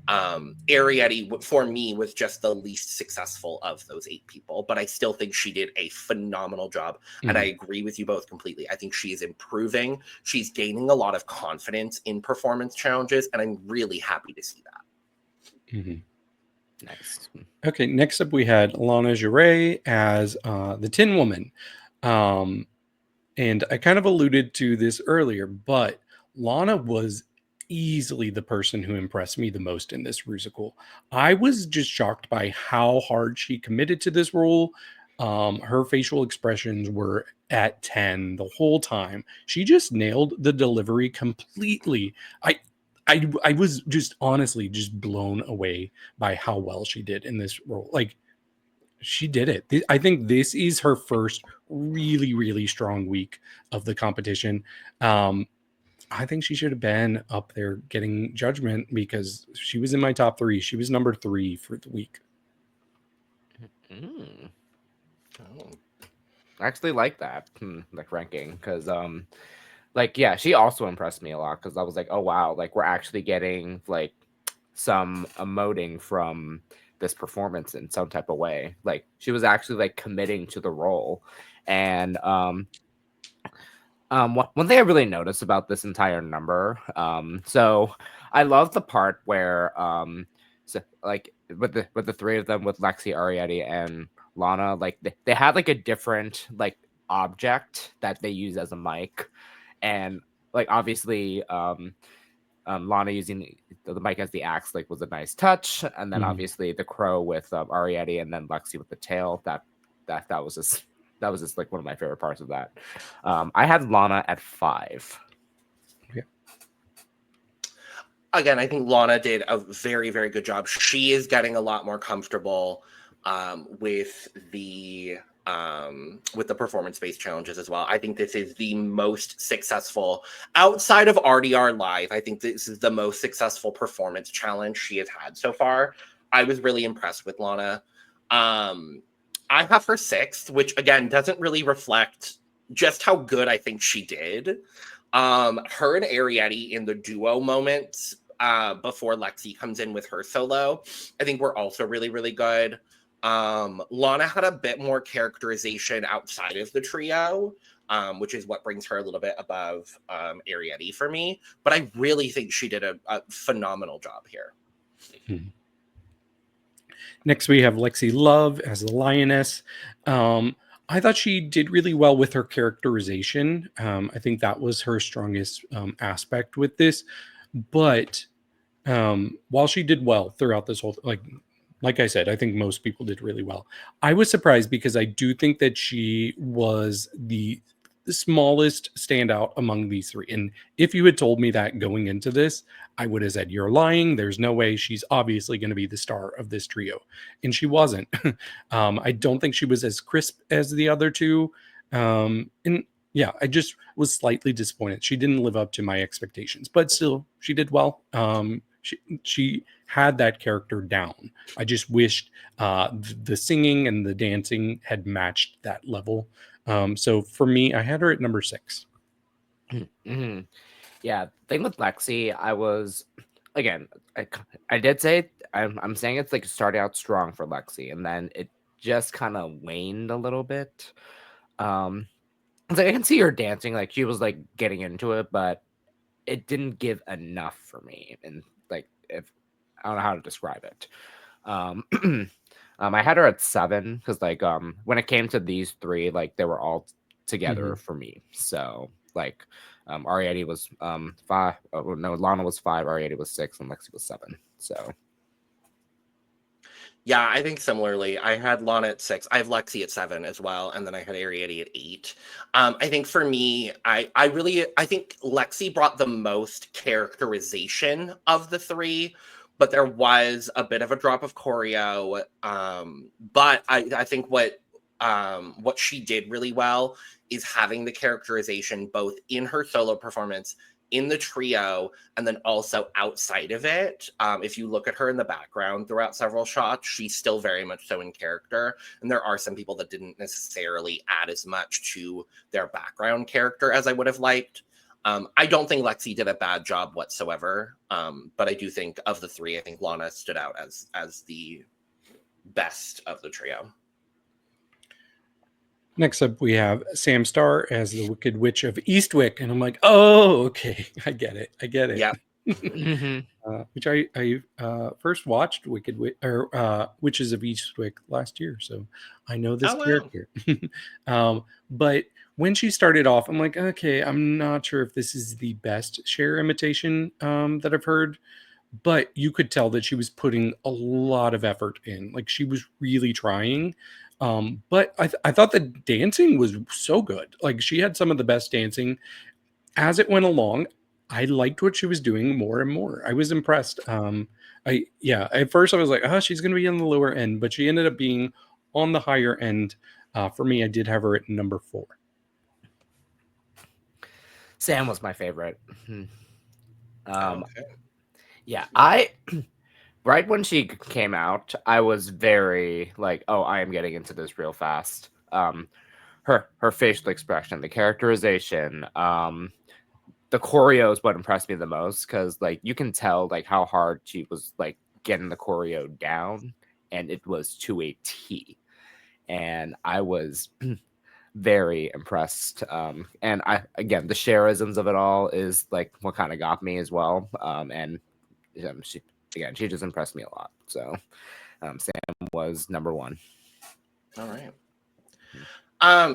Ariadne, for me, was just the least successful of those 8 people, but I still think she did a phenomenal job. And I agree with you both completely. I think she is improving. She's gaining a lot of confidence in performance challenges, and I'm really happy to see that. Mm-hmm. Nice. Okay, next up we had Lana Giray as the Tin Woman. And I kind of alluded to this earlier, but Lana was easily the person who impressed me the most in this Rusical. I was just shocked by how hard she committed to this role. Her facial expressions were at 10 the whole time. She just nailed the delivery completely. I was just honestly just blown away by how well she did in this role. Like she did it. I think this is her first really, really strong week of the competition. I think she should have been up there getting judgment because she was in my top 3. She was number 3 for the week. Oh. I actually like that, like ranking, because like yeah, she also impressed me a lot because I was like, oh wow, like we're actually getting like some emoting from this performance in some type of way. Like she was actually like committing to the role. And one thing I really noticed about this entire number, so I love the part where so like with the 3 of them, with Lexi, Ariadne, and Lana, like they had like a different like object that they use as a mic. And like obviously Lana using the mic as the axe like was a nice touch, and then obviously the crow with Ariadne, and then Lexi with the tail. That was just like one of my favorite parts of that. I had Lana at 5. Yeah. Again, I think Lana did a very, very good job. She is getting a lot more comfortable with the performance-based challenges as well. I think this is the most successful outside of RDR Live. I think this is the most successful performance challenge she has had so far. I was really impressed with Lana. I have her 6th, which again doesn't really reflect just how good I think she did. Her and Ariadne in the duo moments before Lexi comes in with her solo, I think were also really, really good. Lana had a bit more characterization outside of the trio, which is what brings her a little bit above Ariadne for me. But I really think she did a phenomenal job here. Next, we have Lexi Love as the Lioness. I thought she did really well with her characterization. I think that was her strongest aspect with this. But while she did well throughout this whole, like I said, I think most people did really well. I was surprised because I do think that she was the the smallest standout among these three. And if you had told me that going into this, I would have said, you're lying. There's no way. She's obviously going to be the star of this trio. And she wasn't. I don't think she was as crisp as the other two. And yeah, I just was slightly disappointed. She didn't live up to my expectations, but still, she did well. She had that character down. I just wished the singing and the dancing had matched that level. So for me, I had her at number 6. Mm-hmm. Yeah, thing with Lexi, I was, again, I did say I'm saying it's like started out strong for Lexi, and then it just kind of waned a little bit. It's like I can see her dancing, like she was like getting into it, but it didn't give enough for me. And like, if I don't know how to describe it. I had her at 7 because like when it came to these three, like they were all together for me. So like Ariadne was 5. Oh, no, Lana was 5. Ariadne was 6, and Lexi was 7. So. Yeah, I think similarly. I had Lana at 6. I have Lexi at 7 as well, and then I had Ariadne at 8. I think for me, I think Lexi brought the most characterization of the three, but there was a bit of a drop of choreo. But I think what she did really well is having the characterization both in her solo performance, in the trio, and then also outside of it. If you look at her in the background throughout several shots, she's still very much so in character. And there are some people that didn't necessarily add as much to their background character as I would have liked. I don't think Lexi did a bad job whatsoever. But I do think of the three, I think Lana stood out as the best of the trio. Next up, we have Sam Starr as the Wicked Witch of Eastwick. And I'm like, oh, okay. I get it. Yeah. Which I first watched Witches of Eastwick last year. So I know this character. But when she started off, I'm like, okay, I'm not sure if this is the best Cher imitation that I've heard. But you could tell that she was putting a lot of effort in. Like she was really trying. But I thought the dancing was so good. Like she had some of the best dancing as it went along. I liked what she was doing more and more. I was impressed. At first I was like, she's going to be on the lower end, but she ended up being on the higher end. For me, I did have her at number 4. Sam was my favorite. Okay. Yeah, right when she came out, I was very like, oh, I am getting into this real fast. Her facial expression, the characterization, the choreo is what impressed me the most, because like you can tell like how hard she was like getting the choreo down, and it was to a T. And I was very impressed. And again, the Cher-isms of it all is like what kind of got me as well. And she just impressed me a lot. So Sam was number 1. All right.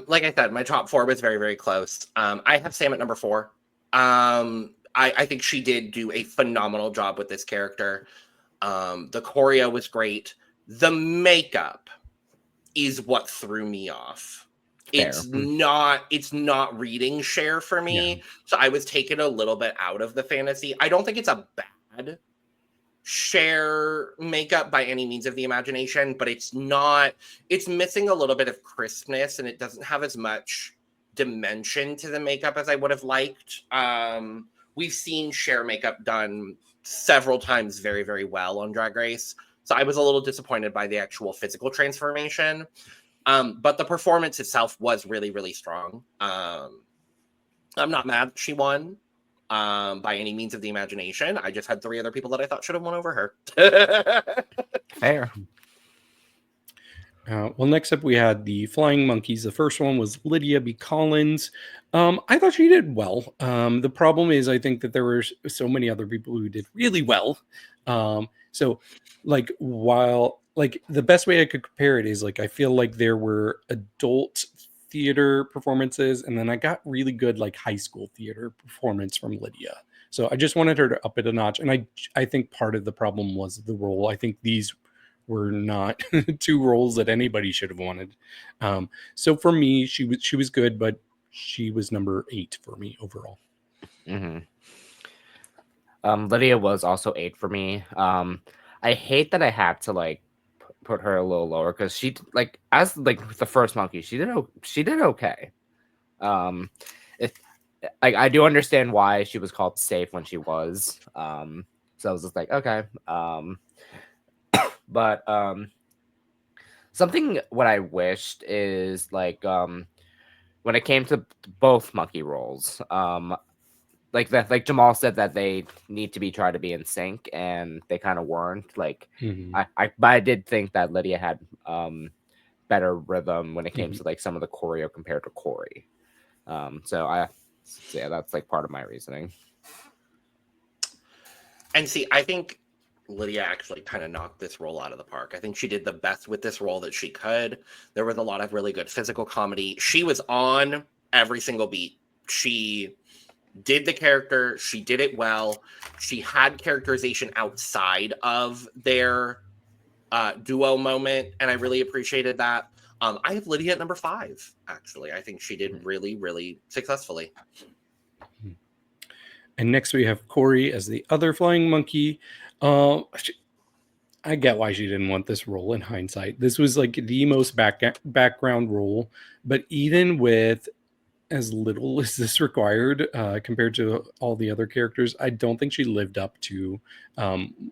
Like I said, my top 4 was very, very close. I have Sam at number 4. I think she did do a phenomenal job with this character. The choreo was great. The makeup is what threw me off. Fair. It's not reading Cher for me. Yeah. So I was taken a little bit out of the fantasy. I don't think it's a bad Cher makeup by any means of the imagination, but it's missing a little bit of crispness, and it doesn't have as much dimension to the makeup as I would have liked. We've seen Cher makeup done several times very, very well on Drag Race. So I was a little disappointed by the actual physical transformation. But the performance itself was really, really strong. I'm not mad she won. By any means of the imagination. I just had 3 other people that I thought should have won over her. Fair. Well, next up we had the Flying Monkeys. The first one was Lydia B. Collins. I thought she did well. The problem is I think that there were so many other people who did really well. So like while like the best way I could compare it is like I feel like there were adult theater performances, and then I got really good like high school theater performance from Lydia. So I just wanted her to up it a notch, and I think part of the problem was the role. I think these were not 2 roles that anybody should have wanted. So for me, she was good, but she was number 8 for me overall. Mm-hmm. Lydia was also 8 for me. I hate that I had to like put her a little lower because she like as like the first monkey, she did okay. If like I do understand why she was called safe when she was. So I was just like, okay. But something what I wished is like when it came to both monkey roles, like that, like Jamal said that they need to be try to be in sync, and they kind of weren't. Like but I did think that Lydia had better rhythm when it came to like some of the choreo compared to Corey. So yeah, that's like part of my reasoning. And see, I think Lydia actually kind of knocked this role out of the park. I think she did the best with this role that she could. There was a lot of really good physical comedy. She was on every single beat. She did the character. She did it well. She had characterization outside of their duo moment, and I really appreciated that. I have Lydia at number 5, actually. I think she did really, really successfully. And next we have Corey as the other flying monkey. I get why she didn't want this role in hindsight. This was like the most background role, but even with as little as this required compared to all the other characters, I don't think she lived up to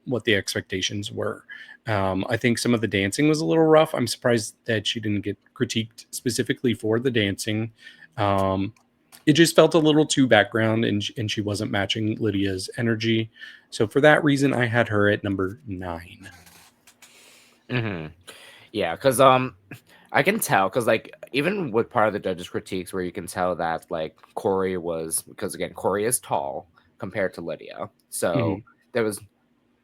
what the expectations were. I think some of the dancing was a little rough. I'm surprised that she didn't get critiqued specifically for the dancing. It just felt a little too background, and she wasn't matching Lydia's energy. So for that reason, I had her at number 9. Mm-hmm. Yeah, because I can tell, because like even with part of the judges' critiques, where you can tell that like Corey was, because again Corey is tall compared to Lydia, so there was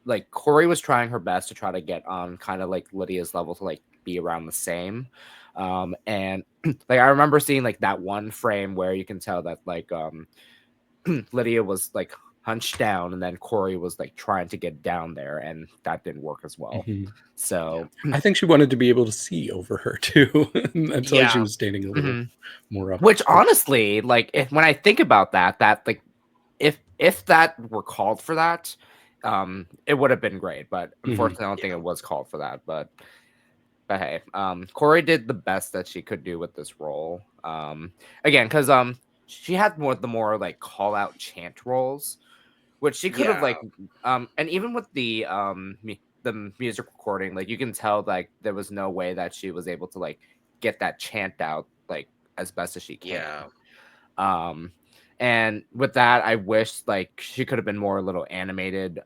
like Corey was trying her best to try to get on kind of like Lydia's level to like be around the same. And like I remember seeing like that one frame where you can tell that like Lydia was like hunched down, and then Corey was like trying to get down there, and that didn't work as well. So I think she wanted to be able to see over her too. That's why she was standing a little more up. Which honestly, like when I think about that like if that were called for that, it would have been great. But unfortunately, I don't think it was called for that. But hey, Corey did the best that she could do with this role. Again, because she had the more like call out chant roles, which she could have like and even with the music recording, like you can tell like there was no way that she was able to like get that chant out like as best as she can. And with that, I wish like she could have been more a little animated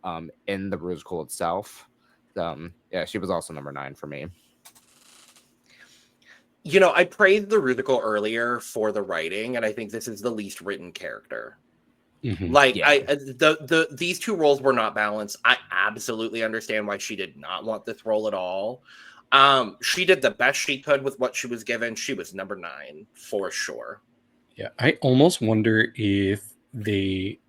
in the Rusical itself. Yeah, she was also number 9 for me. You know, I praised the Rusical earlier for the writing, and I think this is the least written character. Like these two roles were not balanced. I absolutely understand why she did not want this role at all. She did the best she could with what she was given. She was number 9 for sure. Yeah, I almost wonder if they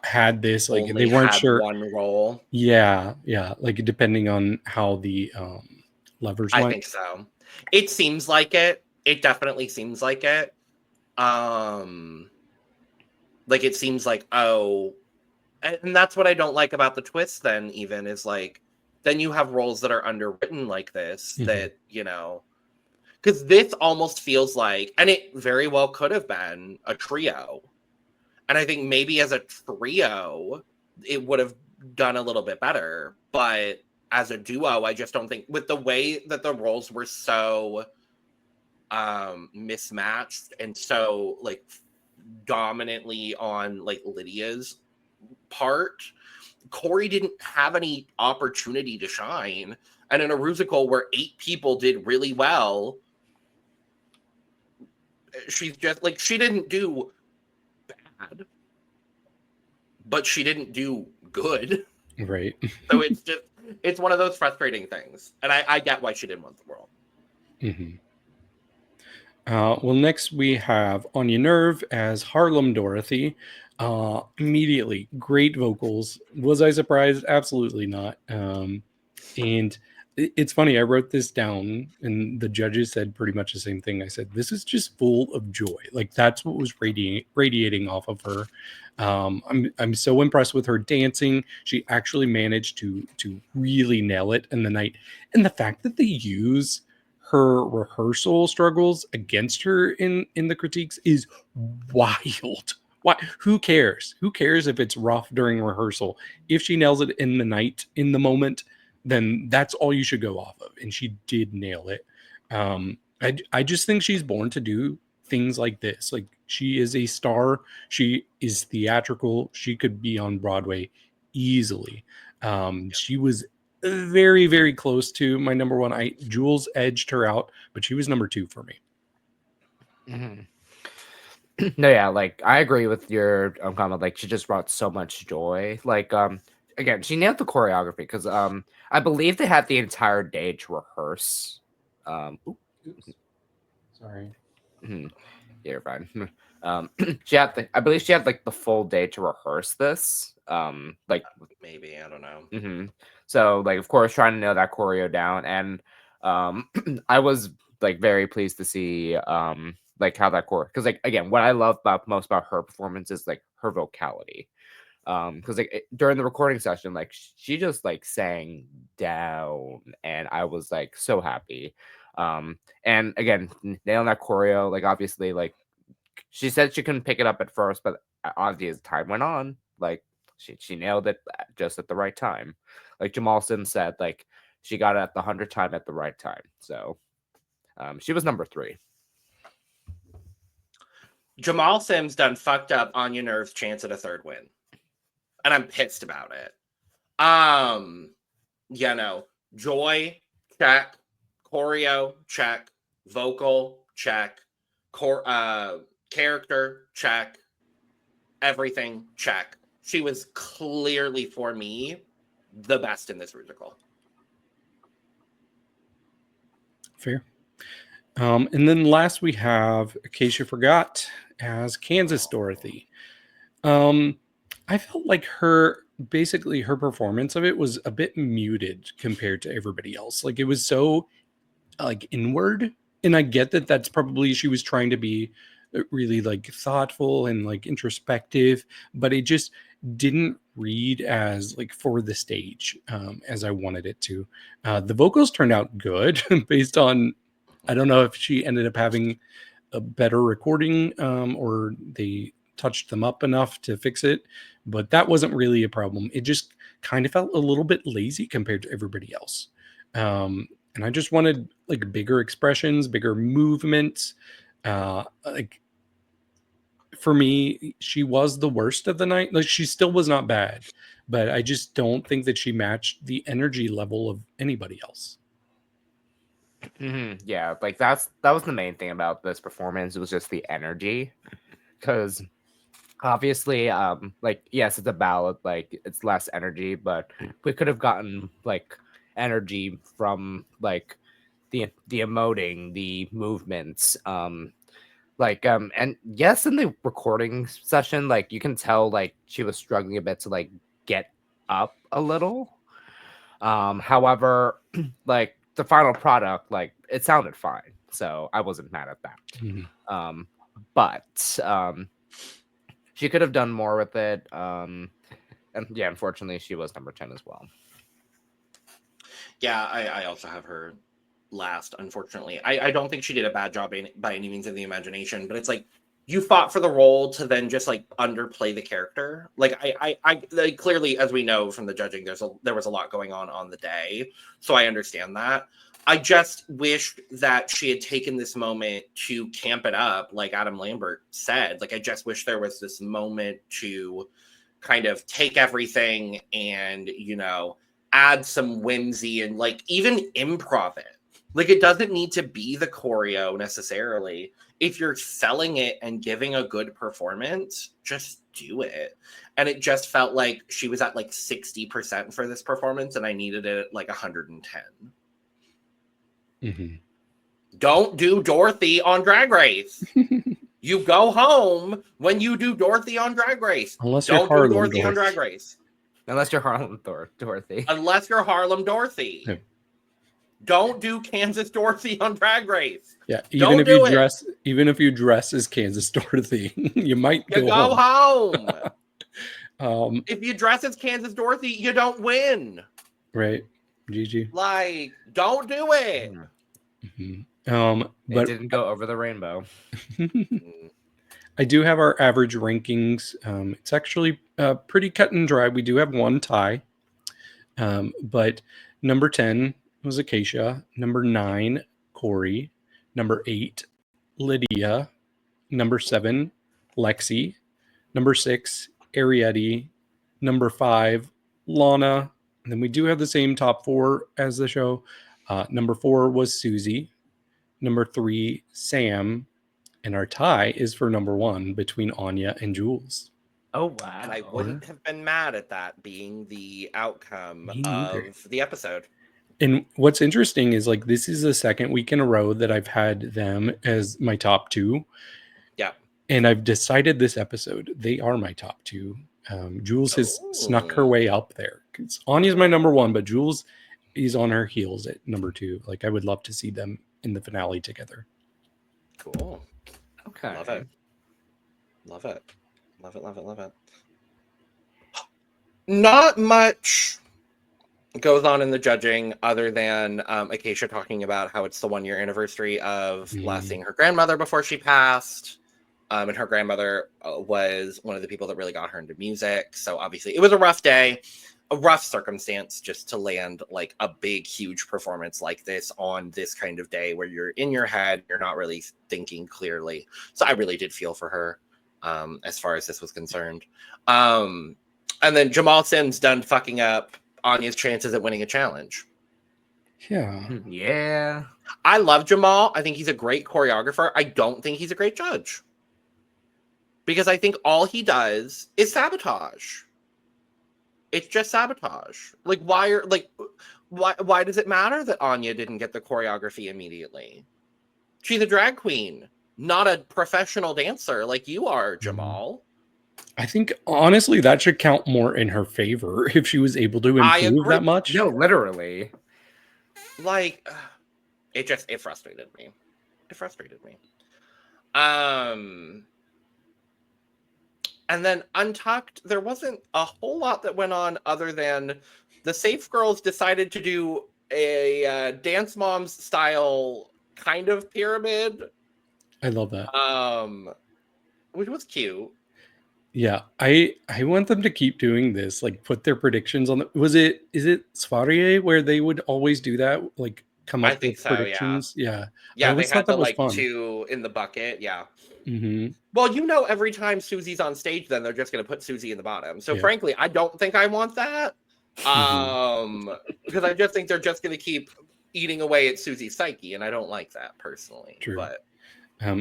had this like Only they weren't had sure one role. Yeah, like depending on how the levers went. I think so. It seems like it. It definitely seems like it. Like it seems like, oh, and that's what I don't like about the twist then even is like, then you have roles that are underwritten like this that, you know, because this almost feels like, and it very well could have been a trio. And I think maybe as a trio, it would have done a little bit better. But as a duo, I just don't think, with the way that the roles were so mismatched and so like dominantly on like Lydia's part, Corey didn't have any opportunity to shine. And in a Rusical where 8 people did really well, she's just like, she didn't do bad, but she didn't do good. Right. So it's one of those frustrating things. And I get why she didn't want the role. Well, next we have Anya Nerve as Harlem Dorothy. Immediately, great vocals. Was I surprised? Absolutely not. And it's funny. I wrote this down, and the judges said pretty much the same thing. I said, "This is just full of joy. Like that's what was radiating off of her." I'm so impressed with her dancing. She actually managed to really nail it in the night, and the fact that they use her rehearsal struggles against her in the critiques is wild. Why? Who cares? Who cares if it's rough during rehearsal? If she nails it in the night, in the moment, then that's all you should go off of. And she did nail it. I just think she's born to do things like this. Like she is a star. She is theatrical. She could be on Broadway easily. She was very, very close to my number one. Jules edged her out, but she was number 2 for me. Mm-hmm. No, yeah, like I agree with your comment. Like she just brought so much joy. Like again, she nailed the choreography because I believe they had the entire day to rehearse. Oops. Sorry. Yeah, you're fine. I believe she had like the full day to rehearse this. Like maybe, I don't know. Mm-hmm. So like of course trying to nail that choreo down, and I was like very pleased to see like how that core, because like again, what I love most about her performance is like her vocality. Because like during the recording session, like she just like sang down, and I was like so happy. And again, nailing that choreo, like obviously, like she said she couldn't pick it up at first, but obviously as time went on, like she nailed it just at the right time. Like Jamal Sims said, like she got it at the 100th time at the right time. So she was number 3. Jamal Sims done fucked up Anya Nerve's chance at a 3rd win. And I'm pissed about it. You know, joy, check. Choreo, check. Vocal, check. Character, check. Everything, check. She was clearly, for me, the best in this Rusical. Fair. And then last we have, in case you forgot, as Kansas Dorothy. I felt like her performance of it was a bit muted compared to everybody else. Like it was so like inward, and I get that that's probably she was trying to be really like thoughtful and like introspective, but it just didn't read as like for the stage as I wanted it to. The vocals turned out good based on, I don't know if she ended up having a better recording or they touched them up enough to fix it, but that wasn't really a problem. It just kind of felt a little bit lazy compared to everybody else. And I just wanted like bigger expressions, bigger movements. Like for me, she was the worst of the night. Like she still was not bad, but I just don't think that she matched the energy level of anybody else. Mm-hmm. Yeah, like that was the main thing about this performance. It was just the energy, because obviously, like yes, it's a ballad, like it's less energy, but we could have gotten like energy from like the emoting, the movements, and yes, in the recording session, like you can tell like she was struggling a bit to like get up a little. However, like the final product, like it sounded fine, so I wasn't mad at that. Mm-hmm. But she could have done more with it. And yeah, unfortunately, she was number 10 as well. Yeah, I also have her last, unfortunately. I don't think she did a bad job by any means of the imagination, but it's like you fought for the role to then just like underplay the character. Like I like, clearly, as we know from the judging, there was a lot going on the day, so I understand that. I just wish that she had taken this moment to camp it up, like Adam Lambert said. Like I just wish there was this moment to kind of take everything and, you know, add some whimsy and like even improv it. Like it doesn't need to be the choreo necessarily. If you're selling it and giving a good performance, just do it. And it just felt like she was at like 60% for this performance, and I needed it at like 110. Mm-hmm. Don't do Dorothy on Drag Race. You go home when you do Dorothy on Drag Race. Unless don't you're do Dorothy on Drag Race. Unless you're Harlem Dorothy. Unless you're Harlem Dorothy. Yeah. Don't do Kansas Dorothy on Drag Race. Yeah, Don't do it. Even if you dress as Kansas Dorothy, you might You go home. home. If you dress as Kansas Dorothy, you don't win. Right, Gigi. Like, don't do it. But it didn't go over the rainbow. I do have our average rankings. It's actually pretty cut and dry. We do have one tie, but number 10 was Acacia. Number 9, Corey. Number 8, Lydia. Number 7, Lexi. Number 6, Arietti. Number 5, Lana. And then we do have the same top 4 as the show. Number 4 was Susie. Number 3, Sam. And our tie is for number 1 between Anya and Jules. Oh, wow. And I wouldn't have been mad at that being the outcome of the episode. And what's interesting is, like, this is the second week in a row that I've had them as my top 2. Yeah. And I've decided this episode, they are my top 2. Jules has snuck her way up there. Anya's my number 1, but Jules is on her heels at number 2. Like, I would love to see them in the finale together. Cool. Okay. Love it. Love it. Love it, love it, love it. Not much goes on in the judging other than Acacia talking about how it's the 1-year anniversary of last seeing her grandmother before she passed. And her grandmother was one of the people that really got her into music. So obviously it was a rough day, a rough circumstance just to land like a big, huge performance like this on this kind of day where you're in your head, you're not really thinking clearly. So I really did feel for her as far as this was concerned. And then Jamal Sims done fucking up Anya's chances at winning a challenge. Yeah. Yeah. I love Jamal. I think he's a great choreographer. I don't think he's a great judge. Because I think all he does is sabotage. It's just sabotage. Like, why does it matter that Anya didn't get the choreography immediately? She's a drag queen, not a professional dancer like you are, Jamal. I think, honestly, that should count more in her favor if she was able to improve that much. No, literally. Like, it frustrated me. It frustrated me. And then Untucked, there wasn't a whole lot that went on other than the Safe Girls decided to do a Dance Moms style kind of pyramid. I love that. Which was cute. Yeah, I want them to keep doing this. Like, put their predictions on is it Soiree where they would always do that? Like, come up with predictions. Yeah. Yeah, they had the like fun. 2 in the bucket. Yeah. Mm-hmm. Well, every time Susie's on stage, then they're just going to put Susie in the bottom. So frankly, I don't think I want that. Because I just think they're just going to keep eating away at Susie's psyche, and I don't like that personally. True. But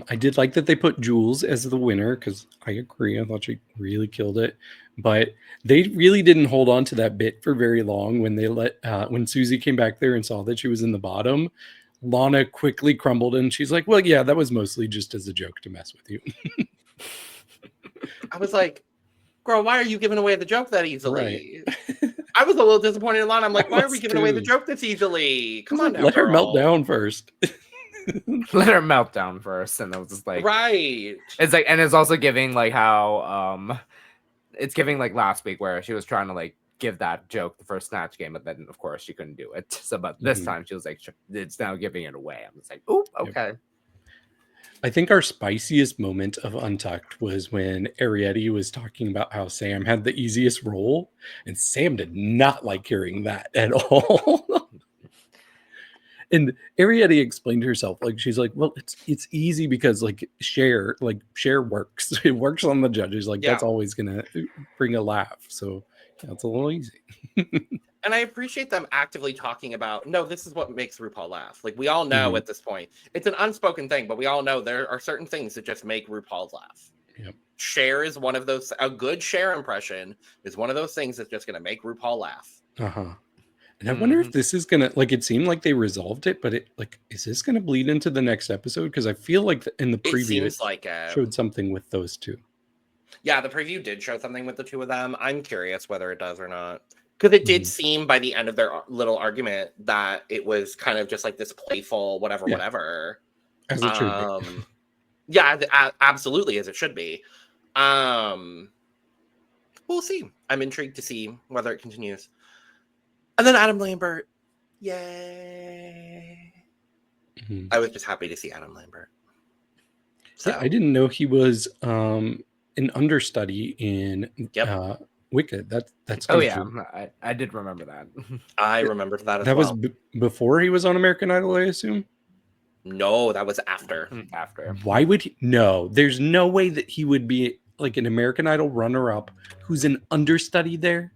I did like that they put Jules as the winner because I agree. I thought she really killed it, but they really didn't hold on to that bit for very long. When they when Susie came back there and saw that she was in the bottom, Lana quickly crumbled and she's like, well, yeah, that was mostly just as a joke to mess with you. I was like, girl, why are you giving away the joke that easily? Right. I was a little disappointed in Lana. I'm like, why are we giving away the joke this easily? Come on now, let her melt down first. Let her melt down first. And it was just like, right. It's like, and it's also giving like how it's giving like last week where she was trying to like give that joke the first Snatch game, but then of course she couldn't do it. So, but this time she was like, it's now giving it away. I'm just like, oh, okay. Yep. I think our spiciest moment of Untucked was when Arietti was talking about how Sam had the easiest role, and Sam did not like hearing that at all. And Arietti explained herself, like she's like, well, it's easy because like Cher works. It works on the judges. Like that's always gonna bring a laugh. So it's a little easy. And I appreciate them actively talking about, no, this is what makes RuPaul laugh. Like we all know at this point, it's an unspoken thing, but we all know there are certain things that just make RuPaul laugh. Yep. Cher is one of those. A good Cher impression is one of those things that's just gonna make RuPaul laugh. And I wonder if this is gonna, like, it seemed like they resolved it, but is this gonna bleed into the next episode? Because I feel like in the preview it showed something with those two. Yeah, the preview did show something with the two of them. I'm curious whether it does or not. Because it did seem by the end of their little argument that it was kind of just like this playful whatever. As it should be. Yeah, absolutely, as it should be. We'll see. I'm intrigued to see whether it continues. And then Adam Lambert. Yay. Mhm. I was just happy to see Adam Lambert. So, Yeah, I didn't know he was an understudy in Wicked. That's Oh kinda yeah, cool. I did remember that. I remembered that as That well. was before he was on American Idol, I assume. No, that was after. After. Why would he? No, there's no way that he would be like an American Idol runner-up who's an understudy there.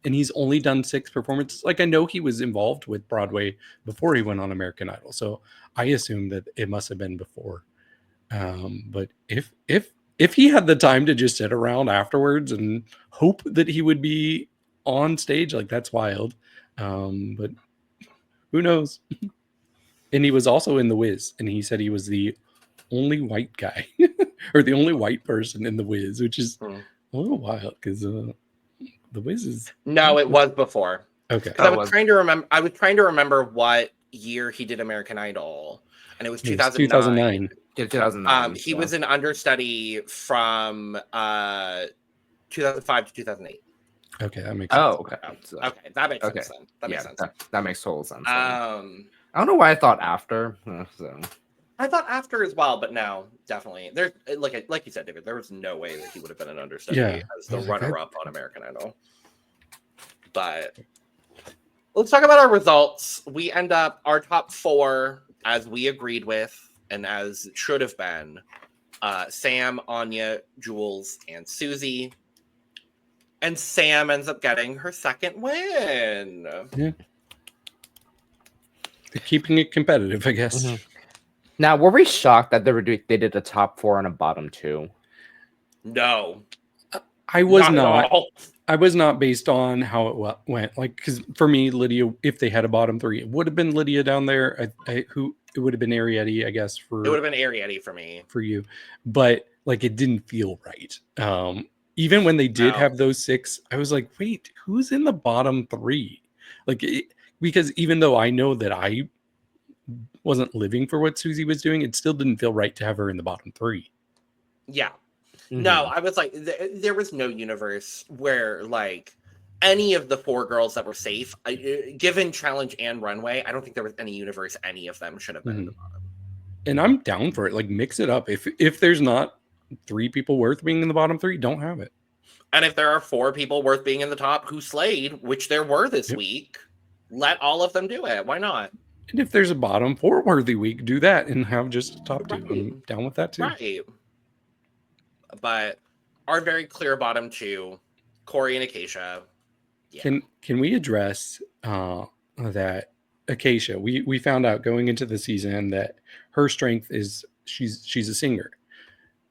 And he's only done 6 performances. Like, I know he was involved with Broadway before he went on American Idol, so I assume that it must have been before. But if he had the time to just sit around afterwards and hope that he would be on stage, like, that's wild. But who knows? And he was also in The Wiz, and he said he was the only white guy or the only white person in The Wiz, which is a little wild because The Wiz is... No, it was before. Okay. I was trying to remember. I was trying to remember what year he did American Idol, and it was 2009. 2009. 2009. He was an understudy from 2005 to 2008. Okay, that makes sense. Oh, okay. Okay, that makes sense. Then. That makes sense. That makes total sense. I don't know why I thought after. So. I thought after as well, but no, definitely. There's like you said, David. There was no way that he would have been an understudy as the runner-up on American Idol. But let's talk about our results. We end up our top 4 as we agreed with, and as it should have been. Sam, Anya, Jules, and Susie. And Sam ends up getting her second win. Yeah. They're keeping it competitive, I guess. Mm-hmm. Now, were we shocked that they did a top 4 and a bottom 2? No. I was not. I was not based on how it went. Like, because for me, Lydia, if they had a bottom 3, it would have been Lydia down there. It would have been Arietti, I guess. It would have been Arietti for me. For you. But, like, it didn't feel right. Even when they did have those 6, I was like, wait, who's in the bottom 3? Like, because even though I know that I wasn't living for what Susie was doing, it still didn't feel right to have her in the bottom 3. Yeah. Mm-hmm. No, I was like, there was no universe where, like, any of the 4 girls that were safe, given challenge and runway, I don't think there was any universe any of them should have been in the bottom. And I'm down for it. Like, mix it up. If there's not 3 people worth being in the bottom 3, don't have it. And if there are 4 people worth being in the top who slayed, which there were this week, let all of them do it. Why not? And if there's a bottom 4 worthy week, do that and have just a top 2. I'm down with that too. Right. But our very clear bottom 2, Corey and Acacia. Yeah. Can we address that Acacia? We found out going into the season that her strength is she's a singer.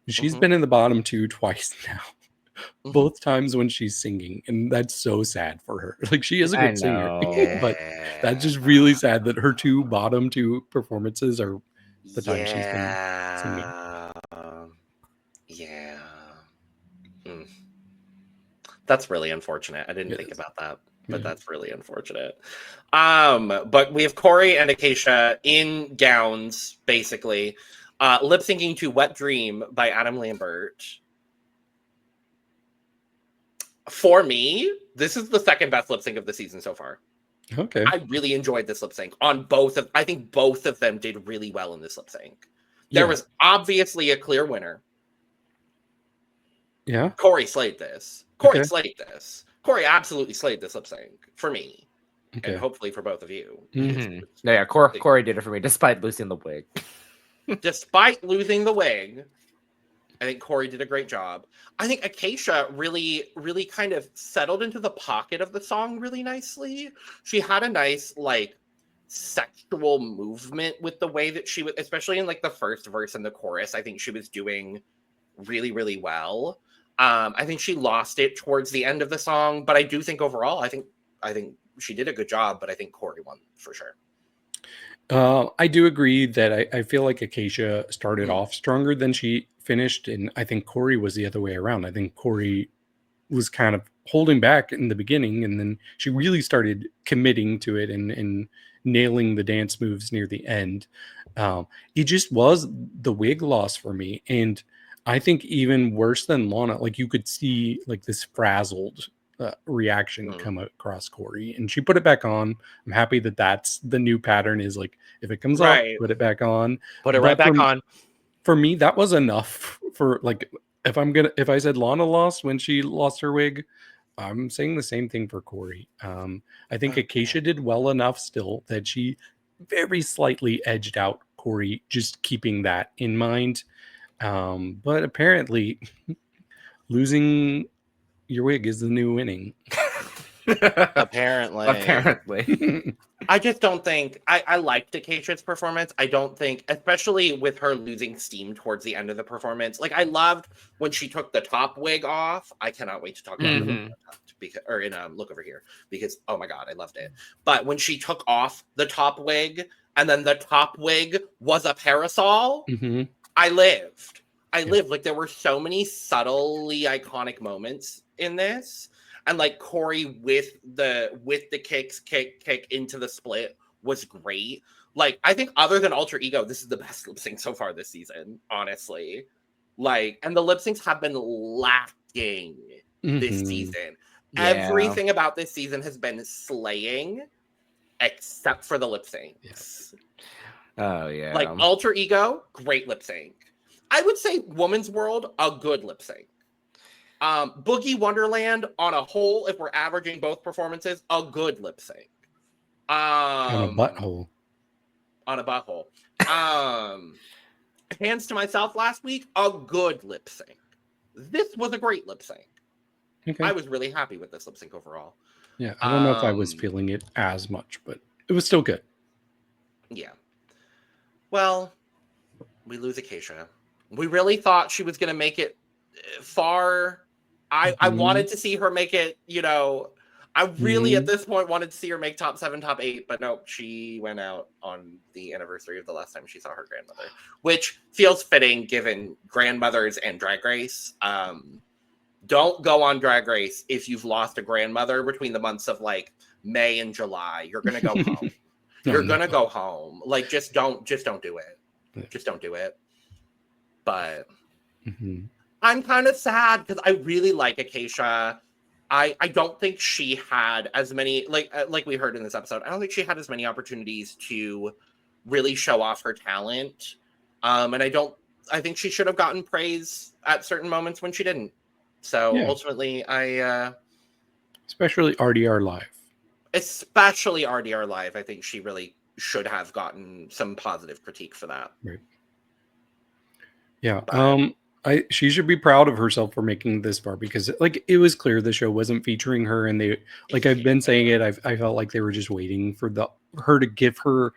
She's been in the bottom 2 twice now. Both times when she's singing, and that's so sad for her. Like, she is a good singer, but that's just really sad that her bottom 2 performances are the time she's been singing. Yeah. That's really unfortunate. I didn't think about that, but that's really unfortunate. But we have Corey and Acacia in gowns, basically, lip syncing to Wet Dream by Adam Lambert. For me, this is the second best lip sync of the season so far. Okay. I really enjoyed this lip sync on I think both of them did really well in this lip sync. There was obviously a clear winner. Yeah. Corey slayed this. Corey absolutely slayed this lip sync for me. Okay. And hopefully for both of you. Mm-hmm. Yeah, Corey did it for me, despite losing the wig. Despite losing the wig, I think Corey did a great job. I think Acacia really, really kind of settled into the pocket of the song really nicely. She had a nice, like, sexual movement with the way that she was, especially in, like, the first verse and the chorus. I think she was doing really, really well. I think she lost it towards the end of the song, but I do think overall, I think she did a good job, but I think Corey won for sure. I do agree that I feel like Acacia started off stronger than she finished, and I think Corey was the other way around. I think Corey was kind of holding back in the beginning, and then she really started committing to it and nailing the dance moves near the end. It just was the wig loss for me, and I think even worse than Lana, like you could see like this frazzled reaction come across Corey, and she put it back on. I'm happy that that's the new pattern, is like if it comes off, put it back on. Put it right back on. For me, that was enough for like, if I said Lana lost when she lost her wig, I'm saying the same thing for Corey. I think Acacia did well enough still that she very slightly edged out Corey, just keeping that in mind. But apparently losing your wig is the new winning. Apparently. I just don't think I liked Acacia's performance. I don't think, especially with her losing steam towards the end of the performance, like I loved when she took the top wig off. I cannot wait to talk about it look over here, because oh my god, I loved it. But when she took off the top wig and then the top wig was a parasol, I lived. Like there were so many subtly iconic moments in this. And like Corey with the kick into the split was great. Like I think other than Alter Ego, this is the best lip sync so far this season, honestly. Like, and the lip syncs have been lacking this season. Yeah. Everything about this season has been slaying, except for the lip syncs. Yes. Oh yeah. Like Alter Ego, great lip sync. I would say Woman's World, a good lip sync. Boogie Wonderland on a whole, if we're averaging both performances, a good lip sync. On a butthole. Hands to Myself last week, a good lip sync. This was a great lip sync. Okay. I was really happy with this lip sync overall. Yeah, I don't know if I was feeling it as much, but it was still good. Yeah. Well, we lose Acacia. We really thought she was going to make it far. I wanted to see her make it, I really at this point wanted to see her make top 7, top 8, but no, she went out on the anniversary of the last time she saw her grandmother, which feels fitting given grandmothers and Drag Race. Don't go on Drag Race if you've lost a grandmother between the months of like May and July. You're gonna go home. You're gonna go home. Like just don't do it. Just don't do it. But I'm kind of sad because I really like Acacia. I don't think she had as many, like we heard in this episode, I don't think she had as many opportunities to really show off her talent. And I think she should have gotten praise at certain moments when she didn't. So ultimately, especially RDR Live. Especially RDR Live, I think she really should have gotten some positive critique for that. Right. Yeah. She should be proud of herself for making this far, because like it was clear the show wasn't featuring her, and they, like I've been saying it, I felt like they were just waiting for her to give her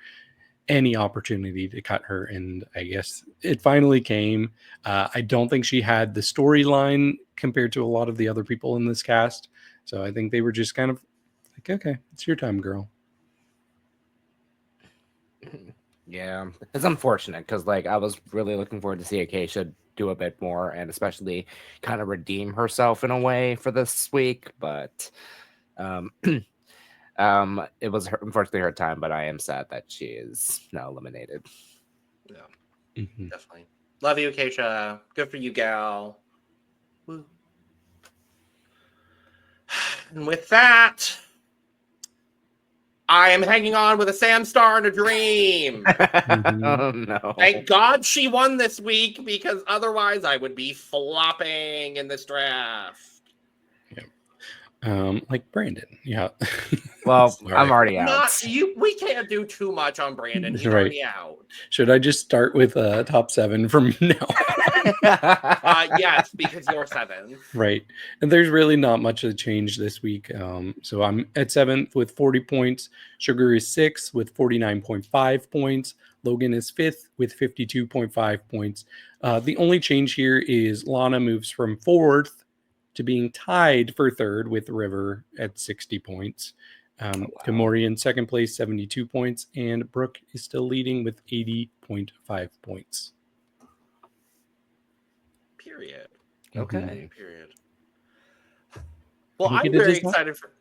any opportunity to cut her, and I guess it finally came. I don't think she had the storyline compared to a lot of the other people in this cast, so I think they were just kind of like, okay, it's your time, girl. Yeah, it's unfortunate because like I was really looking forward to see Acacia do a bit more and especially kind of redeem herself in a way for this week, but it was unfortunately her time. But I am sad that she is now eliminated. Yeah, definitely. Love you, Acacia. Good for you, gal. Woo. And with that, I am hanging on with a Sam Star and a dream. Oh no! Thank God she won this week, because otherwise I would be flopping in this draft. Yeah. Like Brandon. Yeah. Well, I'm already out. We can't do too much on Brandon. He's already out. Should I just start with top 7 from now? Yes, because you're 7. Right. And there's really not much of a change this week. So I'm at 7th with 40 points. Sugar is 6th with 49.5 points. Logan is 5th with 52.5 points. The only change here is Lana moves from 4th to being tied for 3rd with River at 60 points. Kamori in 2nd place, 72 points. And Brooke is still leading with 80.5 points. Period. Okay. Period. Well, Look I'm at it very as well. excited for.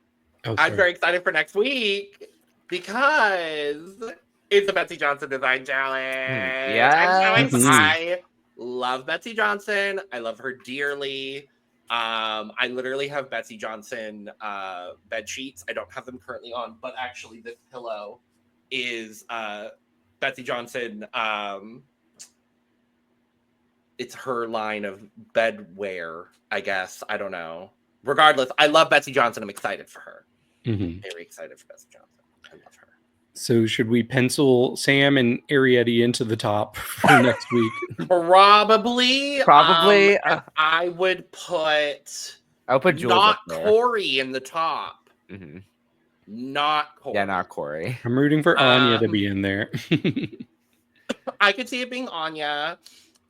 Oh, I'm sorry. very excited for next week because it's the Betsy Johnson Design Challenge. Yeah. I love Betsy Johnson. I love her dearly. I literally have Betsy Johnson bed sheets. I don't have them currently on, but actually this pillow is Betsy Johnson. It's her line of bedwear, I guess. I don't know. Regardless, I love Betsy Johnson. I'm excited for her. Mhm. Very excited for Betsy Johnson. I love her. So should we pencil Sam and Arietti into the top for next week? Probably. And I would put I'll put Jules not up there. Corey in the top. Mhm. Not Corey. Yeah, not Corey. I'm rooting for Anya to be in there. I could see it being Anya.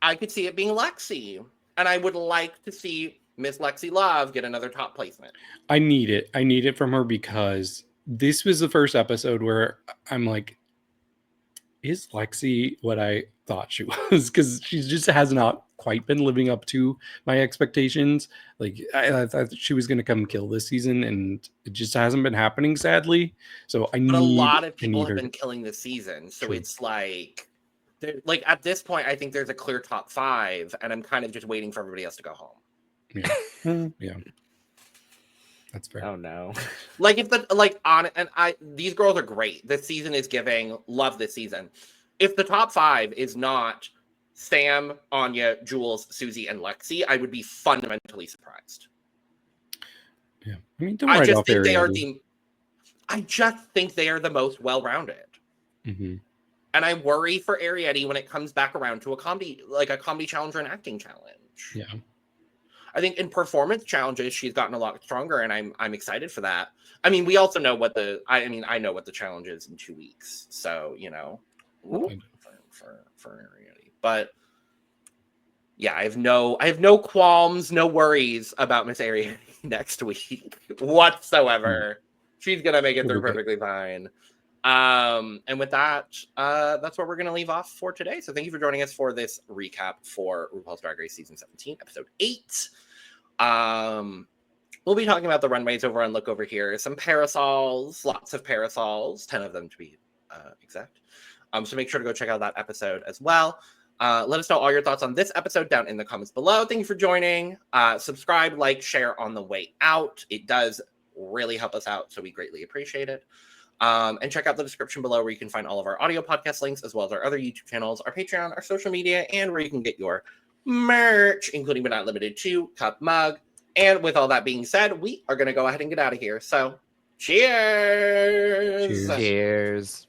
I could see it being Lexi. And I would like to see Miss Lexi Love get another top placement. I need it. I need it from her because this was the first episode where I'm like, is Lexi what I thought she was? Because she just has not quite been living up to my expectations. Like I thought she was going to come kill this season, and it just hasn't been happening, sadly. So But a lot of people have been killing this season, so True. it's like at this point, I think there's a clear top 5, and I'm kind of just waiting for everybody else to go home. Yeah, yeah, that's fair. Oh no. Like these girls are great. This season is giving. Love this season. If the top 5 is not Sam, Anya, Jules, Susie, and Lexi, I would be fundamentally surprised. Yeah, I mean, don't worry about Arietti. I just think they are the most well-rounded. Mm-hmm. And I worry for Arietti when it comes back around to a comedy challenge or an acting challenge. Yeah. I think in performance challenges, she's gotten a lot stronger, and I'm excited for that. I mean, we also know I know what the challenge is in 2 weeks. So, for Arietti. But yeah, I have no qualms, no worries about Miss Arietti next week whatsoever. She's gonna make it through perfectly fine. And with that, that's what we're going to leave off for today. So thank you for joining us for this recap for RuPaul's Drag Race Season 17, Episode 8. We'll be talking about the runways over on Look Over Here. Some parasols, lots of parasols, 10 of them to be exact. So make sure to go check out that episode as well. Let us know all your thoughts on this episode down in the comments below. Thank you for joining. Subscribe, like, share on the way out. It does really help us out, so we greatly appreciate it. And check out the description below where you can find all of our audio podcast links, as well as our other YouTube channels, our Patreon, our social media, and where you can get your merch, including but not limited to cup, mug. And with all that being said, we are going to go ahead and get out of here. So cheers. Cheers.